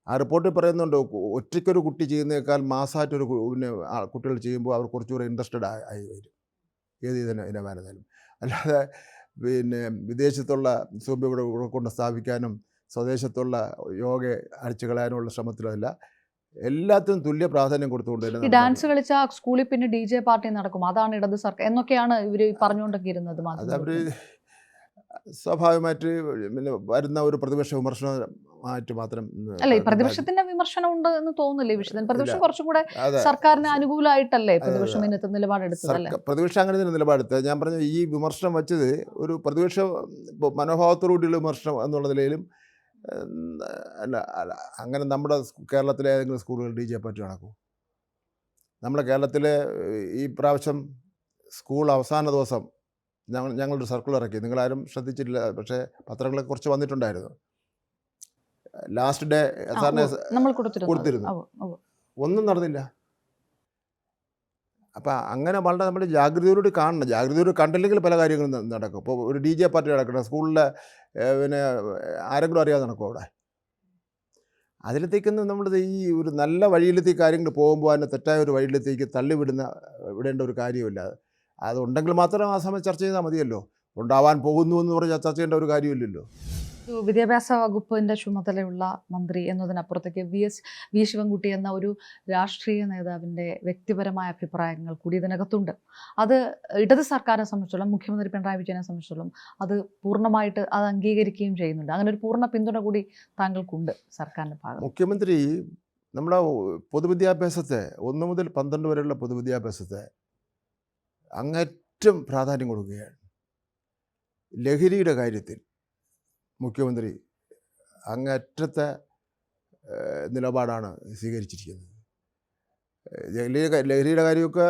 ആ റിപ്പോർട്ടിൽ പറയുന്നുണ്ട്, ഒറ്റയ്ക്കൊരു കുട്ടി ചെയ്യുന്നതിനേക്കാൾ മാസമായിട്ടൊരു പിന്നെ കുട്ടികൾ ചെയ്യുമ്പോൾ അവർ കുറച്ചുകൂടെ ഇൻട്രസ്റ്റഡ് ആയി വരും ഏത് ഇനമായിരുന്നാലും. അല്ലാതെ പിന്നെ വിദേശത്തുള്ള സൂംബ ഇവിടെ കൊണ്ട് സ്ഥാപിക്കാനും സ്വദേശത്തുള്ള യോഗ അടിച്ചു കളയാനുള്ള ശ്രമത്തിലല്ല, എല്ലാത്തിനും തുല്യ പ്രാധാന്യം കൊടുത്തുകൊണ്ട് ഈ ഡാൻസ് കളിച്ച സ്കൂളിൽ പിന്നെ DJ പാർട്ടി നടക്കും, അതാണ് ഇടത് സർക്കാർ എന്നൊക്കെയാണ് ഇവർ പറഞ്ഞുകൊണ്ടൊക്കെ ഇരുന്നത്. അത് അവർ സ്വാഭാവികമായിട്ട് പിന്നെ വരുന്ന ഒരു പ്രതിപക്ഷ വിമർശനമായിട്ട് മാത്രം. അല്ല, ഈ പ്രതിപക്ഷത്തിന്റെ വിമർശനം ഉണ്ട് എന്ന് തോന്നുന്നില്ലേ വിഷയത്തിൽ? പ്രതിപക്ഷം കുറച്ചും കൂടെ സർക്കാരിന് അനുകൂലമായിട്ടല്ലേ പ്രതിപക്ഷം ഇന്നത്തെ നിലപാടെടുത്തത്? പ്രതിപക്ഷം അങ്ങനെ തന്നെ നിലപാടെടുത്തത്. ഞാൻ പറഞ്ഞ ഈ വിമർശനം വെച്ചത് ഒരു പ്രതിപക്ഷ മനോഭാവത്തോടുകൂടിയുള്ള വിമർശനം എന്നുള്ള നിലയിലും അല്ല. അങ്ങനെ നമ്മുടെ കേരളത്തിലെ ഏതെങ്കിലും സ്കൂളുകൾ DJ പാർട്ടി നടക്കും? നമ്മുടെ കേരളത്തിലെ ഈ പ്രാവശ്യം സ്കൂൾ അവസാന ദിവസം ഞങ്ങളൊരു സർക്കുലർ ഇറക്കി. നിങ്ങളാരും ശ്രദ്ധിച്ചിട്ടില്ല, പക്ഷേ പത്രങ്ങളെ കുറച്ച് വന്നിട്ടുണ്ടായിരുന്നു. ലാസ്റ്റ് ഡേ സാറിനെ കൊടുത്തിരുന്നു, ഒന്നും നടന്നില്ല. അപ്പം അങ്ങനെ വളരെ നമ്മൾ ജാഗ്രതയോട് കാണണം. ജാഗ്രതയോട് കണ്ടില്ലെങ്കിൽ പല കാര്യങ്ങളും നടക്കും. ഇപ്പോൾ ഒരു DJ പാർട്ടി നടക്കണം, സ്കൂളിലെ പിന്നെ ആരെങ്കിലും അറിയാതെ നടക്കും അവിടെ. അതിലത്തേക്കൊന്നും നമ്മൾ ഈ ഒരു നല്ല വഴിയിലെത്തേക്ക് കാര്യങ്ങൾ പോകുമ്പോൾ അതിനെ തെറ്റായ ഒരു വഴിയിലെത്തേക്ക് വിടേണ്ട ഒരു കാര്യമില്ല. അതുണ്ടെങ്കിൽ മാത്രം ആ സമയം ചർച്ച ചെയ്താൽ മതിയല്ലോ. ഉണ്ടാവാൻ പോകുന്നു എന്ന് പറഞ്ഞാൽ ചർച്ച ചെയ്യേണ്ട ഒരു കാര്യമില്ലല്ലോ. വിദ്യാഭ്യാസ വകുപ്പിൻ്റെ ചുമതലയുള്ള മന്ത്രി എന്നതിനപ്പുറത്തേക്ക് വി ശിവൻകുട്ടി എന്ന ഒരു രാഷ്ട്രീയ നേതാവിൻ്റെ വ്യക്തിപരമായ അഭിപ്രായങ്ങൾ കൂടി ഇതിനകത്തുണ്ട്. അത് ഇടത് സർക്കാരിനെ സംബന്ധിച്ചോളം, മുഖ്യമന്ത്രി പിണറായി വിജയനെ സംബന്ധിച്ചോളം അത് പൂർണ്ണമായിട്ട് അത് അംഗീകരിക്കുകയും ചെയ്യുന്നുണ്ട്. അങ്ങനെ ഒരു പൂർണ്ണ പിന്തുണ കൂടി താങ്കൾക്കുണ്ട് സർക്കാരിൻ്റെ ഭാഗം. മുഖ്യമന്ത്രി നമ്മുടെ പൊതുവിദ്യാഭ്യാസത്തെ 1 മുതൽ 12 വരെയുള്ള പൊതുവിദ്യാഭ്യാസത്തെ അങ്ങേറ്റം പ്രാധാന്യം കൊടുക്കുകയാണ്. ലഹരിയുടെ കാര്യത്തിൽ മുഖ്യമന്ത്രി അങ്ങേറ്റത്തെ നിലപാടാണ് സ്വീകരിച്ചിരിക്കുന്നത്. ലഹരിയുടെ കാര്യമൊക്കെ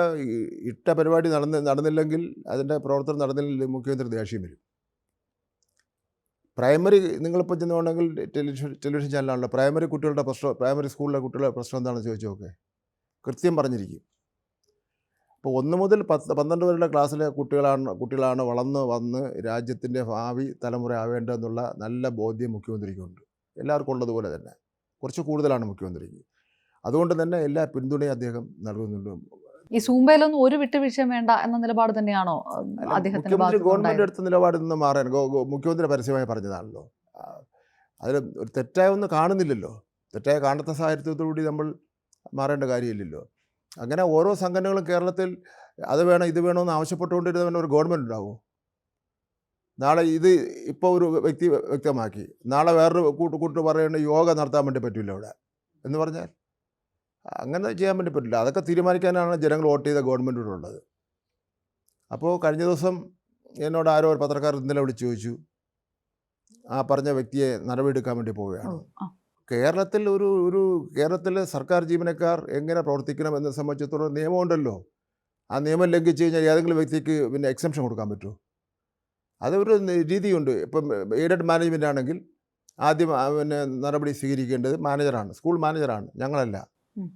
ഇട്ട പരിപാടി നടന്നില്ലെങ്കിൽ, അതിൻ്റെ പ്രവർത്തനം നടന്നില്ലെങ്കിൽ മുഖ്യമന്ത്രി ദേഷ്യം വരും. പ്രൈമറി നിങ്ങളിപ്പോൾ ചെന്നുകൊണ്ടെങ്കിൽ ടെലിവിഷൻ ചാനലാണല്ലോ, പ്രൈമറി കുട്ടികളുടെ പ്രശ്നം, പ്രൈമറി സ്കൂളിലെ കുട്ടികളുടെ പ്രശ്നം എന്താണെന്ന് ചോദിച്ചു നോക്കെ, കൃത്യം പറഞ്ഞിരിക്കും. ഇപ്പോൾ 1 മുതൽ 12 വരെയുള്ള ക്ലാസ്സിലെ കുട്ടികളാണ് വളർന്ന് വന്ന് രാജ്യത്തിൻ്റെ ഭാവി തലമുറ ആവേണ്ടതെന്നുള്ള നല്ല ബോധ്യം മുഖ്യമന്ത്രിക്കുണ്ട്. എല്ലാവർക്കും ഉള്ളതുപോലെ തന്നെ, കുറച്ച് കൂടുതലാണ് മുഖ്യമന്ത്രിക്ക്. അതുകൊണ്ട് തന്നെ എല്ലാ പിന്തുണയും അദ്ദേഹം നൽകുന്നുണ്ട്. ഈ സൂംബയിലൊന്നും ഒരു വിട്ടുവീഴ്ചയും വേണ്ട എന്ന നിലപാട് തന്നെയാണോ മുഖ്യമന്ത്രി ഗവൺമെൻറ് എടുത്ത നിലപാടിൽ നിന്ന് മാറാൻ മുഖ്യമന്ത്രി പരസ്യമായി പറഞ്ഞതാണല്ലോ. അതിൽ ഒരു തെറ്റായ ഒന്നും കാണുന്നില്ലല്ലോ. തെറ്റായ കാണാത്ത സാഹചര്യത്തോടുകൂടി നമ്മൾ മാറേണ്ട കാര്യമില്ലല്ലോ. അങ്ങനെ ഓരോ സംഘടനകളും കേരളത്തിൽ അത് വേണം ഇത് വേണമെന്ന് ആവശ്യപ്പെട്ടുകൊണ്ടിരുന്നവൻ ഒരു ഗവൺമെൻറ് ഉണ്ടാവുമോ? നാളെ ഇത് ഇപ്പോൾ ഒരു വ്യക്തമാക്കി, നാളെ വേറൊരു കൂട്ട് പറയേണ്ട യോഗ നടത്താൻ വേണ്ടി പറ്റില്ല ഇവിടെ എന്ന് പറഞ്ഞാൽ അങ്ങനെ ചെയ്യാൻ വേണ്ടി പറ്റില്ല. അതൊക്കെ തീരുമാനിക്കാനാണ് ജനങ്ങൾ വോട്ട് ചെയ്ത ഗവൺമെൻറ്റിനോടുള്ളത്. അപ്പോൾ കഴിഞ്ഞ ദിവസം എന്നോട് ആരോ ഒരു പത്രക്കാർ ഇന്നലെ വിളിച്ച് ചോദിച്ചു, ആ പറഞ്ഞ വ്യക്തിയെ നടപടിയെടുക്കാൻ വേണ്ടി പോവുകയാണ്. കേരളത്തിലെ സർക്കാർ ജീവനക്കാർ എങ്ങനെ പ്രവർത്തിക്കണം എന്നെ സംബന്ധിച്ചിടത്തോളം നിയമമുണ്ടല്ലോ. ആ നിയമം ലംഘിച്ച് കഴിഞ്ഞാൽ ഏതെങ്കിലും വ്യക്തിക്ക് പിന്നെ എക്സംഷൻ കൊടുക്കാൻ പറ്റുമോ? അതൊരു രീതിയുണ്ട്. ഇപ്പം എയ്ഡഡ് മാനേജ്മെൻ്റ് ആണെങ്കിൽ ആദ്യം പിന്നെ നടപടി സ്വീകരിക്കേണ്ടത് മാനേജറാണ്, സ്കൂൾ മാനേജറാണ്, ഞങ്ങളല്ല. ഉം.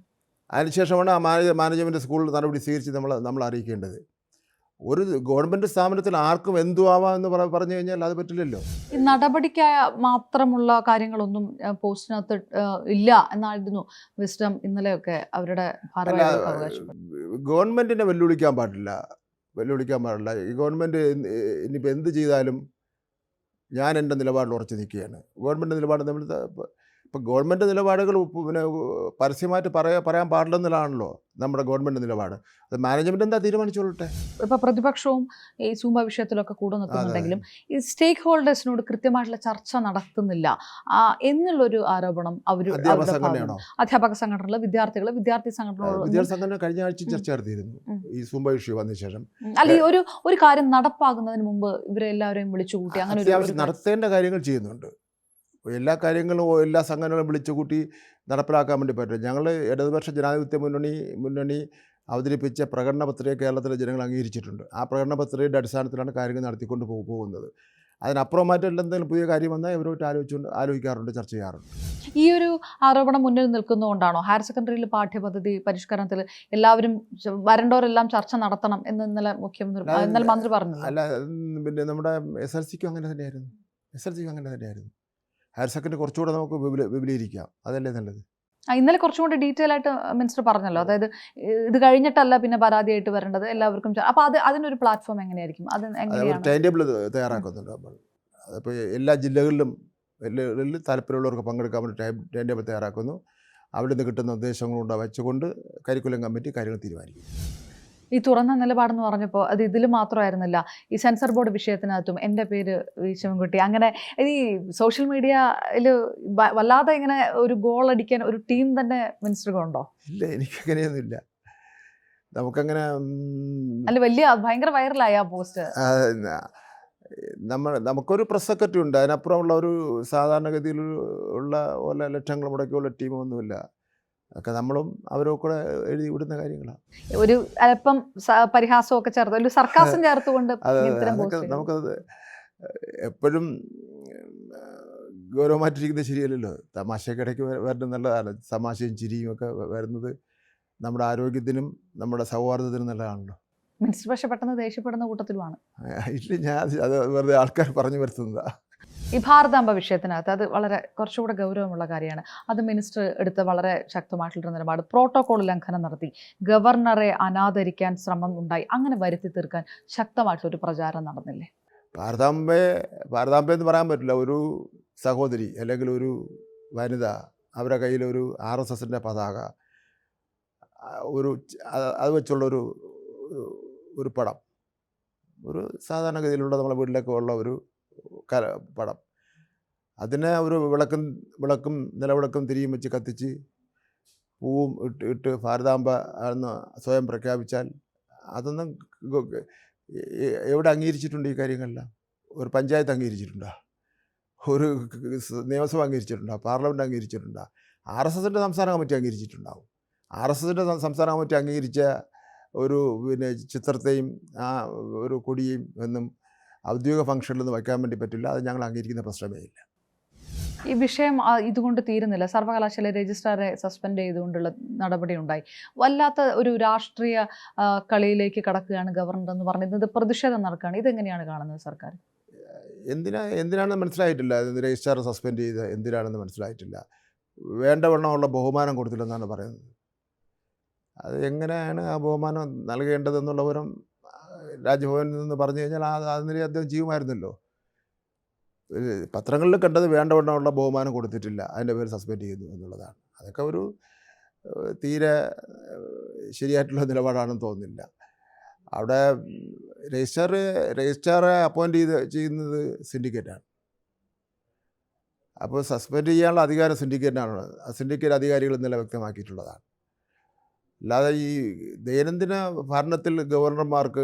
അതിനുശേഷമാണ് ആ മാനേജ്മെൻറ്റ് സ്കൂൾ നടപടി സ്വീകരിച്ച് നമ്മൾ അറിയിക്കേണ്ടത്. ഒരു ഗവൺമെൻറ് സ്ഥാപനത്തിൽ ആർക്കും എന്തു ആവാമെന്ന് പറഞ്ഞു കഴിഞ്ഞാൽ അത് പറ്റില്ലല്ലോ. ഈ നടപടിക്കായ മാത്രമുള്ള കാര്യങ്ങളൊന്നും പോസ്റ്റിനകത്ത് ഇല്ല എന്നായിരുന്നു വിസ്ഡം ഇന്നലെയൊക്കെ അവരുടെ ഭാരവാഹികൾക്ക് അവകാശപ്പെട്ടു. ഗവൺമെൻറ്റിനെ വെല്ലുവിളിക്കാൻ പാടില്ല. ഈ ഗവൺമെൻറ് ഇനിയിപ്പോൾ എന്ത് ചെയ്താലും ഞാൻ എൻ്റെ നിലപാടിൽ ഉറച്ചു നിൽക്കുകയാണ്. ഗവൺമെൻറ് നിലപാട് നമ്മൾ ഇപ്പം ഗവൺമെൻറ് നിലപാടുകൾ പിന്നെ പരസ്യമായിട്ട് പറയാൻ പാടില്ലെന്നുള്ളതാണല്ലോ നമ്മുടെ ഗവൺമെൻറ് നിലപാട്. അത് മാനേജ്മെൻറ്റ് എന്താ തീരുമാനിച്ചോളട്ടെ. ഇപ്പോൾ പ്രതിപക്ഷവും ഈ സൂംബ വിഷയത്തിലൊക്കെ കൂടെ നിൽക്കുന്നുണ്ടെങ്കിലും ഈ സ്റ്റേക്ക് ഹോൾഡേഴ്സിനോട് കൃത്യമായിട്ടുള്ള ചർച്ച നടത്തുന്നില്ല എന്നുള്ളൊരു ആരോപണം അധ്യാപക സംഘടനകൾ, വിദ്യാർത്ഥി സംഘടനകളോട്. വിദ്യാർത്ഥി സംഘടന കഴിഞ്ഞ ആഴ്ച ചർച്ച നടത്തിയിരുന്നു ഈ സൂംബ വിഷയം വന്ന ശേഷം. അല്ല, ഒരു കാര്യം നടപ്പാകുന്നതിന് മുമ്പ് ഇവരെല്ലാവരെയും വിളിച്ചുകൂട്ടി അങ്ങനെ അത്യാവശ്യം നടത്തേണ്ട കാര്യങ്ങൾ ചെയ്യുന്നുണ്ട്. എല്ലാ കാര്യങ്ങളും എല്ലാ സംഘടനകളും വിളിച്ചുകൂട്ടി നടപ്പിലാക്കാൻ വേണ്ടി പറ്റും. ഞങ്ങൾ ഇടതുപക്ഷ ജനാധിപത്യ മുന്നണി അവതരിപ്പിച്ച പ്രകടന പത്രിക കേരളത്തിലെ ജനങ്ങൾ അംഗീകരിച്ചിട്ടുണ്ട്. ആ പ്രകടന പത്രികയുടെ അടിസ്ഥാനത്തിലാണ് കാര്യങ്ങൾ നടത്തിക്കൊണ്ട് പോകുന്നത്. അതിനപ്പുറമായിട്ട് എന്തെങ്കിലും പുതിയ കാര്യം വന്നാൽ ഇവരോട്ട് ആലോചിക്കാറുണ്ട്, ചർച്ച ചെയ്യാറുണ്ട്. ഈ ഒരു ആരോപണം മുന്നിൽ നിൽക്കുന്നതുകൊണ്ടാണോ ഹയർ സെക്കൻഡറിയിൽ പാഠ്യപദ്ധതി പരിഷ്കരണത്തിൽ എല്ലാവരും വരണ്ടവരെല്ലാം ചർച്ച നടത്തണം എന്ന് ഇന്നലെ മന്ത്രി പറഞ്ഞു? അല്ല, പിന്നെ നമ്മുടെ SLCക്കും അങ്ങനെ തന്നെയായിരുന്നു. ഹയർ സെക്കൻഡറി കുറച്ചുകൂടെ നമുക്ക് വിപുലീകരിക്കാം, അതല്ലേ നല്ലത്. ഇന്നലെ കുറച്ചും കൂടി ഡീറ്റെയിൽ ആയിട്ട് മിനിസ്റ്റർ പറഞ്ഞല്ലോ, അതായത് ഇത് കഴിഞ്ഞിട്ടല്ല പിന്നെ പരാതിയായിട്ട് വരേണ്ടത് എല്ലാവർക്കും. അപ്പോൾ അതിനൊരു പ്ലാറ്റ്ഫോം എങ്ങനെയായിരിക്കും? അത് എങ്ങനെയാണ് ടൈം ടേബിൾ തയ്യാറാക്കുന്നുണ്ട് നമ്മൾ. അതിപ്പോൾ എല്ലാ ജില്ലകളിലും താല്പര്യമുള്ളവർക്ക് പങ്കെടുക്കാൻ വേണ്ടി ടൈം ടേബിൾ തയ്യാറാക്കുന്നു. അവിടെ നിന്ന് കിട്ടുന്ന നിർദ്ദേശങ്ങളുണ്ട് വെച്ചുകൊണ്ട് കരിക്കുലം കമ്മിറ്റി കാര്യങ്ങൾ തീരുമാനിക്കും. ഈ തുറന്ന നിലപാടെന്ന് പറഞ്ഞപ്പോൾ അത് ഇതിൽ മാത്രമായിരുന്നില്ല, ഈ സെൻസർ ബോർഡ് വിഷയത്തിനകത്തും എൻ്റെ പേര് ശിവൻകുട്ടി, അങ്ങനെ ഈ സോഷ്യൽ മീഡിയയിൽ വല്ലാതെ ഇങ്ങനെ ഒരു ഗോൾ അടിക്കാൻ ഒരു ടീം തന്നെ മിനിസ്റ്ററുകളുണ്ടോ? ഇല്ല, എനിക്കങ്ങനെയൊന്നുമില്ല. നമുക്കങ്ങനെ അല്ല, ഭയങ്കര വൈറലായി ആ പോസ്റ്റ്. നമുക്കൊരു പ്രസ് സെക്രട്ടറി ഉണ്ട്, അതിനപ്പുറമുള്ള ഒരു സാധാരണഗതിയിൽ ഉള്ള ലക്ഷങ്ങൾ മുടക്കിയുള്ള ടീമൊന്നുമില്ല. ഒക്കെ നമ്മളും അവരൊക്കെ എഴുതി വിടുന്ന കാര്യങ്ങളാണ്. ഒരു അല്പം പരിഹാസമൊക്കെ ചേർത്ത്, ഒരു സർക്കാസം ചേർത്തുകൊണ്ട് നമുക്കത് എപ്പോഴും ഗൗരവമായിട്ടിരിക്കുന്നത് ശരിയല്ലല്ലോ. തമാശക്കിടയ്ക്ക് വരുന്നത് നല്ലതാണ്. തമാശയും ചിരിയും ഒക്കെ വരുന്നത് നമ്മുടെ ആരോഗ്യത്തിനും നമ്മുടെ സൗഹാർദ്ദത്തിനും നല്ലതാണല്ലോ. മിനിസ്റ്റർ പക്ഷെ പെട്ടെന്ന് ദേഷ്യപ്പെടുന്ന കൂട്ടത്തിലുമാണ്. ഇല്ല, ഞാൻ അത് വെറുതെ ആൾക്കാർ പറഞ്ഞു വരുത്തുന്നതാണ്. ഈ ഭാരതാംബ വിഷയത്തിനകത്ത് അത് വളരെ കുറച്ചുകൂടെ ഗൗരവമുള്ള കാര്യമാണ്. അത് മിനിസ്റ്റർ എടുത്ത വളരെ ശക്തമായിട്ടുള്ള നിലപാട്. പ്രോട്ടോകോൾ ലംഘനം നടത്തി, ഗവർണറെ അനാദരിക്കാൻ ശ്രമം ഉണ്ടായി, അങ്ങനെ വരുത്തി തീർക്കാൻ ശക്തമായിട്ടൊരു പ്രചാരം നടന്നില്ലേ? ഭാരതാംബ എന്ന് പറയാൻ പറ്റില്ല. ഒരു സഹോദരി അല്ലെങ്കിൽ ഒരു വനിത, അവരുടെ കയ്യിലൊരു RSSൻ്റെ പതാക, അത് വെച്ചുള്ളൊരു പടം, ഒരു സാധാരണഗതിയിലുള്ള നമ്മളെ വീട്ടിലൊക്കെ ഉള്ള ഒരു പടം, അതിനെ ഒരു വിളക്കും നിലവിളക്കും തിരിയും വെച്ച് കത്തിച്ച് പൂവും ഇട്ട് ഭാരതാംബ എന്ന് സ്വയം പ്രഖ്യാപിച്ചാൽ അതൊന്നും എവിടെ അംഗീകരിച്ചിട്ടുണ്ട്? ഈ കാര്യങ്ങളെല്ലാം ഒരു പഞ്ചായത്ത് അംഗീകരിച്ചിട്ടുണ്ടോ? ഒരു നിയമസഭ അംഗീകരിച്ചിട്ടുണ്ടോ? പാർലമെൻറ്റ് അംഗീകരിച്ചിട്ടുണ്ടോ? RSSൻ്റെ സംസ്ഥാന കമ്മിറ്റി അംഗീകരിച്ചിട്ടുണ്ടാവും. RSSൻ്റെ സംസ്ഥാന കമ്മിറ്റി അംഗീകരിച്ച ഒരു പിന്നെ ചിത്രത്തെയും ആ ഒരു കൊടിയെയും ഒന്നും ഔദ്യോഗിക ഫംഗ്ഷനിലൊന്നും വയ്ക്കാൻ വേണ്ടി പറ്റില്ല. അത് ഞങ്ങൾ അംഗീകരിക്കുന്ന പ്രശ്നമേ ഇല്ല. ഈ വിഷയം ഇതുകൊണ്ട് തീരുന്നില്ല. സർവകലാശാല രജിസ്ട്രാറെ സസ്പെൻഡ് ചെയ്തുകൊണ്ടുള്ള നടപടി ഉണ്ടായി. വല്ലാത്ത ഒരു രാഷ്ട്രീയ കളിയിലേക്ക് കടക്കുകയാണ് ഗവർണർ എന്ന് പറയുന്നത്. പ്രതിഷേധം നടക്കുകയാണ്. ഇതെങ്ങനെയാണ് കാണുന്നത് സർക്കാർ? എന്തിനാണെന്ന് മനസ്സിലായിട്ടില്ല. രജിസ്ട്രാറെ സസ്പെൻഡ് ചെയ്ത് എന്തിനാണെന്ന് മനസ്സിലായിട്ടില്ല. വേണ്ടവണ്ണമുള്ള ബഹുമാനം കൊടുത്തില്ലെന്നാണ് പറയുന്നത്. അത് എങ്ങനെയാണ് ആ ബഹുമാനം നൽകേണ്ടതെന്നുള്ള വിവരം രാജ്ഭവനിൽ നിന്ന് പറഞ്ഞു കഴിഞ്ഞാൽ അതിനെ അദ്ദേഹം ചെയ്യുമായിരുന്നല്ലോ. പത്രങ്ങളിൽ കണ്ടത് വേണ്ടവണ്ണമുള്ള ബഹുമാനം കൊടുത്തിട്ടില്ല, അതിൻ്റെ പേര് സസ്പെൻഡ് ചെയ്തു എന്നുള്ളതാണ്. അതൊക്കെ ഒരു തീരെ ശരിയായിട്ടുള്ള നിലപാടാണെന്ന് തോന്നുന്നില്ല. അവിടെ രജിസ്ട്രാറെ അപ്പോയിൻ്റ് ചെയ്യുന്നത് സിൻഡിക്കേറ്റാണ്. അപ്പോൾ സസ്പെൻഡ് ചെയ്യാനുള്ള അധികാരം സിൻഡിക്കേറ്റിനാണ്. സിൻഡിക്കേറ്റ് അധികാരികൾ ഇന്നലെ വ്യക്തമാക്കിയിട്ടുള്ളതാണ്. അല്ലാതെ ഈ ദൈനംദിന ഭരണത്തിൽ ഗവർണർമാർക്ക്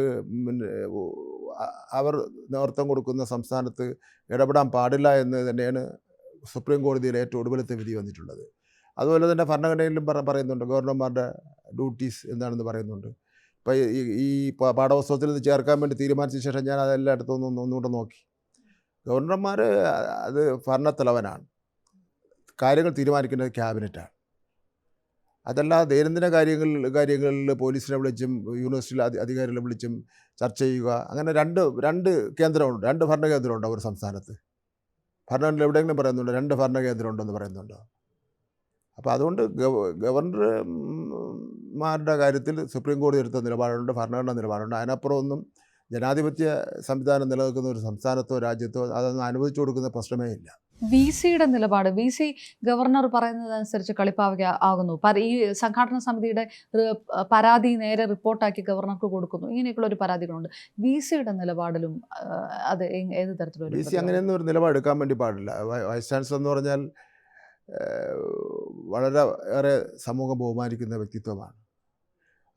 അവർ നേതൃത്വം കൊടുക്കുന്ന സംസ്ഥാനത്ത് ഇടപെടാൻ പാടില്ല എന്ന് തന്നെയാണ് സുപ്രീം കോടതിയിൽ ഏറ്റവും ഒടുവിലത്തെ വിധി വന്നിട്ടുള്ളത്. അതുപോലെ തന്നെ ഭരണഘടനയിലും പറയുന്നുണ്ട് ഗവർണർമാരുടെ ഡ്യൂട്ടീസ് എന്താണെന്ന് പറയുന്നുണ്ട്. ഇപ്പോൾ ഈ പാഠപുസ്തകത്തിൽ നിന്ന് ചേർക്കാൻ വേണ്ടി തീരുമാനിച്ച ശേഷം ഞാൻ അതെല്ലാം എടുത്തൊന്ന് ഒന്നുകൂടെ നോക്കി. ഗവർണർമാർ അത് ഭരണത്തലവനാണ്, കാര്യങ്ങൾ തീരുമാനിക്കേണ്ടത് ക്യാബിനറ്റാണ്. അതല്ലാതെ ദൈനംദിന കാര്യങ്ങളിൽ പോലീസിനെ വിളിച്ചും യൂണിവേഴ്സിറ്റിയിലെ അധികാരികളെ വിളിച്ചും ചർച്ച ചെയ്യുക, അങ്ങനെ രണ്ട് കേന്ദ്രമുണ്ട്, 2 ഭരണകേന്ദ്രമുണ്ട് ഒരു സംസ്ഥാനത്ത്. ഭരണഘടനയിൽ എവിടെയെങ്കിലും പറയുന്നുണ്ടോ 2 ഭരണകേന്ദ്രമുണ്ടെന്ന് പറയുന്നുണ്ടോ? അപ്പോൾ അതുകൊണ്ട് ഗവർണർമാരുടെ കാര്യത്തിൽ സുപ്രീം കോടതി എടുത്ത നിലപാടുണ്ട്, ഭരണഘടനാ നിലപാടുണ്ട്. അതിനപ്പുറം ഒന്നും ജനാധിപത്യ സംവിധാനം നിലനിൽക്കുന്ന ഒരു സംസ്ഥാനത്തോ രാജ്യത്തോ അതൊന്നും അനുവദിച്ചു കൊടുക്കുന്ന പ്രശ്നമേ ഇല്ല. VCയുടെ നിലപാട്, VC ഗവർണർ പറയുന്നതനുസരിച്ച് കളിപ്പാവുക ആകുന്നു. ഈ സംഘാടന സമിതിയുടെ പരാതി നേരെ റിപ്പോർട്ടാക്കി ഗവർണർക്ക് കൊടുക്കുന്നു, ഇങ്ങനെയൊക്കെയുള്ള ഒരു പരാതികളുണ്ട്. VCയുടെ നിലപാടിലും അത് ഏത് തരത്തിലുള്ള VC അങ്ങനെയൊന്നും ഒരു നിലപാട് എടുക്കാൻ വേണ്ടി പാടില്ല. വൈസ് ചാൻസലർ എന്ന് പറഞ്ഞാൽ വളരെ ഏറെ സമൂഹം ബഹുമാനിക്കുന്ന വ്യക്തിത്വമാണ്.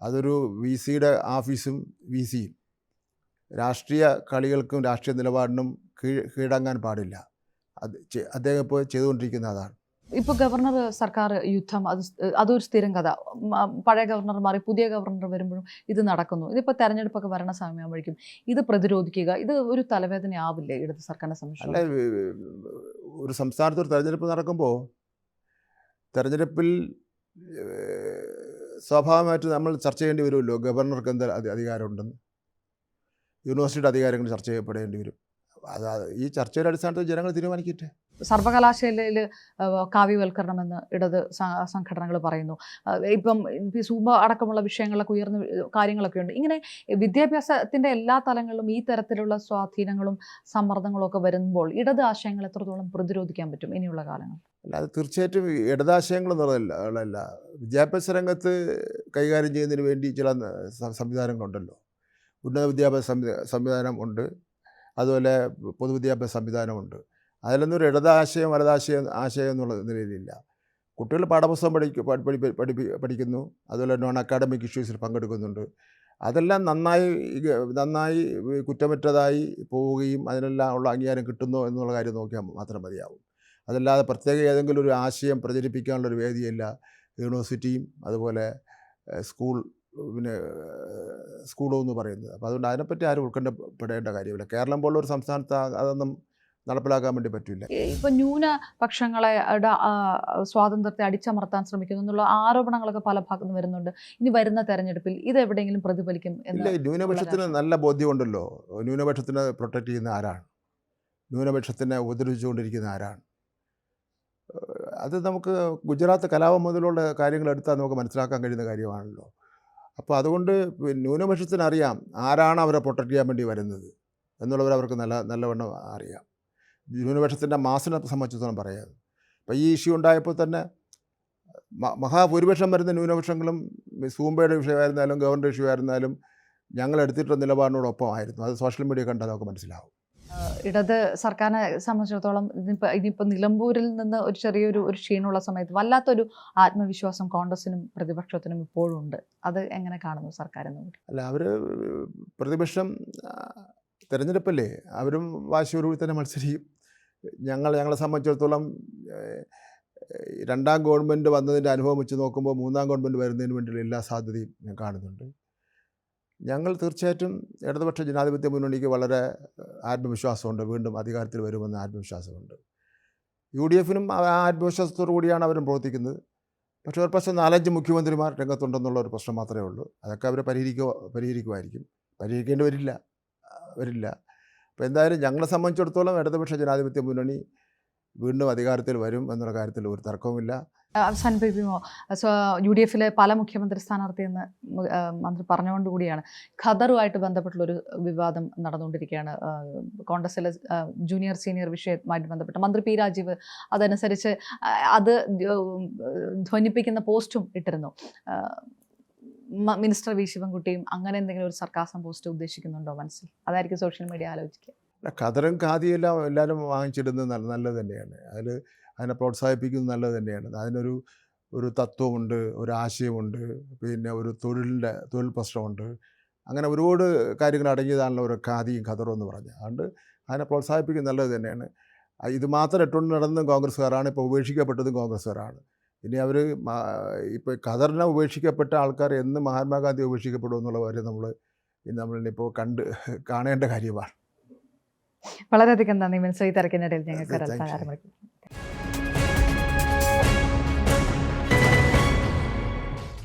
അതൊരു VCയുടെ ഓഫീസും VCയും രാഷ്ട്രീയ കളികൾക്കും രാഷ്ട്രീയ നിലപാടിനും കീഴടങ്ങാൻ പാടില്ല. അദ്ദേഹം ഇപ്പോൾ ചെയ്തുകൊണ്ടിരിക്കുന്ന അതാണ്. ഇപ്പോൾ ഗവർണർ സർക്കാർ യുദ്ധം അതൊരു സ്ഥിരം കഥ. പഴയ ഗവർണർ മാറി പുതിയ ഗവർണർ വരുമ്പോഴും ഇത് നടക്കുന്നു. ഇതിപ്പോൾ തെരഞ്ഞെടുപ്പൊക്കെ വരണ സമയമാകുമ്പോഴേക്കും ഇത് പ്രതിരോധിക്കുക, ഇത് ഒരു തലവേദന ആവില്ലേ ഇടത് സർക്കാരിനെ സംബന്ധിച്ച്? അല്ല, ഒരു സംസ്ഥാനത്ത് ഒരു തെരഞ്ഞെടുപ്പ് നടക്കുമ്പോൾ തെരഞ്ഞെടുപ്പിൽ സ്വാഭാവികമായിട്ട് നമ്മൾ ചർച്ച ചെയ്യേണ്ടി വരുമല്ലോ, ഗവർണർക്ക് എന്ത് അധികാരമുണ്ടെന്ന്. യൂണിവേഴ്സിറ്റിയുടെ അധികാരങ്ങൾ ചർച്ച ചെയ്യപ്പെടേണ്ടി വരും. ഈ ചർച്ചയുടെ അടിസ്ഥാനത്തിൽ ജനങ്ങൾ തീരുമാനിക്കട്ടെ. സർവകലാശാലയിൽ കാവ്യവൽക്കരണമെന്ന് ഇടത് സംഘടനകൾ പറയുന്നു. ഇപ്പം സൂമ അടക്കമുള്ള വിഷയങ്ങളൊക്കെ ഉയർന്ന കാര്യങ്ങളൊക്കെ ഉണ്ട്. ഇങ്ങനെ വിദ്യാഭ്യാസത്തിൻ്റെ എല്ലാ തലങ്ങളിലും ഈ തരത്തിലുള്ള സ്വാധീനങ്ങളും സമ്മർദ്ദങ്ങളും ഒക്കെ വരുമ്പോൾ ഇടത് ആശയങ്ങൾ എത്രത്തോളം പ്രതിരോധിക്കാൻ പറ്റും ഇനിയുള്ള കാലങ്ങൾ? അല്ല, അത് തീർച്ചയായിട്ടും ഇടതാശയങ്ങളെന്നുള്ളതല്ല, വിദ്യാഭ്യാസ രംഗത്ത് കൈകാര്യം ചെയ്യുന്നതിന് വേണ്ടി ചില സംവിധാനങ്ങളുണ്ടല്ലോ. ഉന്നത വിദ്യാഭ്യാസ സംവിധാനം ഉണ്ട്, അതുപോലെ പൊതുവിദ്യാഭ്യാസ സംവിധാനമുണ്ട്. അതിലൊന്നും ഒരു ഇടതാശയം ആശയം എന്നുള്ള നിലയിലില്ല. കുട്ടികൾ പാഠപുസ്തകം പഠിക്കുന്നു, അതുപോലെ നോൺ അക്കാഡമിക് ഇഷ്യൂസിൽ പങ്കെടുക്കുന്നുണ്ട്. അതെല്ലാം നന്നായി കുറ്റമറ്റതായി പോവുകയും അതിനെല്ലാം ഉള്ള അംഗീകാരം കിട്ടുന്നോ എന്നുള്ള കാര്യം നോക്കിയാൽ മാത്രം മതിയാവും. അതല്ലാതെ പ്രത്യേക ഏതെങ്കിലും ഒരു ആശയം പ്രചരിപ്പിക്കാനുള്ളൊരു വേദിയല്ല യൂണിവേഴ്സിറ്റിയും അതുപോലെ സ്കൂളും എന്ന് പറയുന്നത്. അപ്പോൾ അതുകൊണ്ട് അതിനെപ്പറ്റി ആരും ഉത്കണ്ഠപ്പെടേണ്ട കാര്യമില്ല. കേരളം പോലുള്ള ഒരു സംസ്ഥാനത്ത് അതൊന്നും നടപ്പിലാക്കാൻ വേണ്ടി പറ്റില്ല. ഇപ്പം ന്യൂനപക്ഷങ്ങളെ സ്വാതന്ത്ര്യത്തെ അടിച്ചമർത്താൻ ശ്രമിക്കുന്നു എന്നുള്ള ആരോപണങ്ങളൊക്കെ പല ഭാഗത്തുനിന്ന് വരുന്നുണ്ട്. ഇനി വരുന്ന തെരഞ്ഞെടുപ്പിൽ ഇത് എവിടെയെങ്കിലും പ്രതിഫലിക്കും? ഇല്ല, ന്യൂനപക്ഷത്തിന് നല്ല ബോധ്യമുണ്ടല്ലോ. ന്യൂനപക്ഷത്തിനെ പ്രൊട്ടക്റ്റ് ചെയ്യുന്ന ആരാണ്? ന്യൂനപക്ഷത്തിനെ ഉപദ്രവിച്ചുകൊണ്ടിരിക്കുന്ന ആരാണ്? അത് നമുക്ക് ഗുജറാത്ത് കലാപം മുതലുള്ള കാര്യങ്ങൾ എടുത്താൽ നമുക്ക് മനസ്സിലാക്കാൻ കഴിയുന്ന കാര്യമാണല്ലോ. അപ്പോൾ അതുകൊണ്ട് ന്യൂനപക്ഷത്തിനറിയാം ആരാണ് അവരെ പ്രൊട്ടക്റ്റ് ചെയ്യാൻ വേണ്ടി വരുന്നത് എന്നുള്ളവരവർക്ക് നല്ലവണ്ണം അറിയാം. ന്യൂനപക്ഷത്തിൻ്റെ മാസിനെ സംബന്ധിച്ചിടത്തോളം പറയാം. അപ്പോൾ ഈ ഇഷ്യൂ ഉണ്ടായപ്പോൾ തന്നെ മഹാഭൂരിപക്ഷം വരുന്ന ന്യൂനപക്ഷങ്ങളും സൂംബയുടെ വിഷയമായിരുന്നാലും ഗവർണറുടെ ഇഷ്യൂ ആയിരുന്നാലും ഞങ്ങൾ എടുത്തിട്ടുള്ള നിലപാടിനോടൊപ്പമായിരുന്നു. അത് സോഷ്യൽ മീഡിയ കണ്ടാൽ നമുക്ക് മനസ്സിലാവും. ഇടത് സർക്കാരിനെ സംബന്ധിച്ചിടത്തോളം ഇനിയിപ്പോൾ നിലമ്പൂരിൽ നിന്ന് ഒരു ചെറിയൊരു ക്ഷീണമുള്ള സമയത്ത് വല്ലാത്തൊരു ആത്മവിശ്വാസം കോൺഗ്രസിനും പ്രതിപക്ഷത്തിനും ഇപ്പോഴും ഉണ്ട്. അത് എങ്ങനെ കാണുന്നു സർക്കാരെന്ന്? അല്ല, അവർ പ്രതിപക്ഷം തിരഞ്ഞെടുപ്പല്ലേ, അവരും വാശിയോടുകൂടി തന്നെ മത്സരിക്കും. ഞങ്ങളെ സംബന്ധിച്ചിടത്തോളം രണ്ടാം ഗവൺമെൻറ് വന്നതിൻ്റെ അനുഭവം വെച്ച് നോക്കുമ്പോൾ മൂന്നാം ഗവൺമെൻറ് വരുന്നതിന് വേണ്ടിയുള്ള എല്ലാ സാധ്യതയും ഞാൻ കാണുന്നുണ്ട്. ഞങ്ങൾ തീർച്ചയായിട്ടും ഇടതുപക്ഷ ജനാധിപത്യ മുന്നണിക്ക് വളരെ ആത്മവിശ്വാസമുണ്ട്, വീണ്ടും അധികാരത്തിൽ വരുമെന്ന ആത്മവിശ്വാസമുണ്ട്. UDFനും ആ ആത്മവിശ്വാസത്തോടു കൂടിയാണ് അവരും പ്രവർത്തിക്കുന്നത്. പക്ഷേ ഒരു പ്രശ്നം 4-5 മുഖ്യമന്ത്രിമാർ രംഗത്തുണ്ടെന്നുള്ള ഒരു പ്രശ്നം മാത്രമേ ഉള്ളൂ. അതൊക്കെ അവർ പരിഹരിക്കുമായിരിക്കും. പരിഹരിക്കേണ്ടി വരില്ല. അപ്പോൾ എന്തായാലും ഞങ്ങളെ സംബന്ധിച്ചിടത്തോളം ഇടതുപക്ഷ ജനാധിപത്യ മുന്നണി വീണ്ടും അധികാരത്തിൽ വരും എന്നുള്ള കാര്യത്തിൽ ഒരു തർക്കവുമില്ല. അവസാനിപ്പിക്കുമോ? UDFിലെ പല മുഖ്യമന്ത്രി സ്ഥാനാർത്ഥിയെന്ന് മന്ത്രി പറഞ്ഞുകൊണ്ടുകൂടിയാണ് ഖദറുമായിട്ട് ബന്ധപ്പെട്ടുള്ളൊരു വിവാദം നടന്നുകൊണ്ടിരിക്കുകയാണ്. കോൺഗ്രസിലെ ജൂനിയർ സീനിയർ വിഷയവുമായിട്ട് ബന്ധപ്പെട്ട് മന്ത്രി P. രാജീവ് അതനുസരിച്ച് അത് ധ്വനിപ്പിക്കുന്ന പോസ്റ്റും ഇട്ടിരുന്നു. Minister V. ശിവൻകുട്ടിയും അങ്ങനെ എന്തെങ്കിലും ഒരു സർക്കാസം പോസ്റ്റ് ഉദ്ദേശിക്കുന്നുണ്ടോ മനസ്സിൽ? അതായിരിക്കും സോഷ്യൽ മീഡിയ ആലോചിക്കുക. ഖദറും ഖാദിയെല്ലാം എല്ലാവരും വാങ്ങിച്ചിടുന്നത് നല്ലത് തന്നെയാണ്. അതിനെ പ്രോത്സാഹിപ്പിക്കുന്നത് നല്ലത് തന്നെയാണ്. അതിനൊരു തത്വമുണ്ട്, ഒരു ആശയമുണ്ട്, പിന്നെ ഒരു തൊഴിൽ പ്രശ്നമുണ്ട്. അങ്ങനെ ഒരുപാട് കാര്യങ്ങൾ അടങ്ങിയതാണല്ലോ ഒരു ഖാദിയും ഖദറും എന്ന് പറഞ്ഞാൽ. അതുകൊണ്ട് അതിനെ പ്രോത്സാഹിപ്പിക്കുന്നത് നല്ലത് തന്നെയാണ്. ഇത് മാത്രം ഇട്ടുകൊണ്ട് നടന്നതും കോൺഗ്രസ്സുകാരാണ്, ഇപ്പോൾ ഉപേക്ഷിക്കപ്പെട്ടതും കോൺഗ്രസ്സുകാരാണ്. ഇനി അവർ ഇപ്പോൾ ഖദറിനെ ഉപേക്ഷിക്കപ്പെട്ട ആൾക്കാർ എന്ന് മഹാത്മാഗാന്ധി ഉപേക്ഷിക്കപ്പെടും എന്നുള്ള കാര്യം നമ്മളിപ്പോൾ കാണേണ്ട കാര്യമാണ്. വളരെയധികം നന്ദി മിനിസ്റ്റർ ഈ തിരക്കിനിടയിൽ ഞങ്ങൾക്ക് Thank you. അല്പകാലം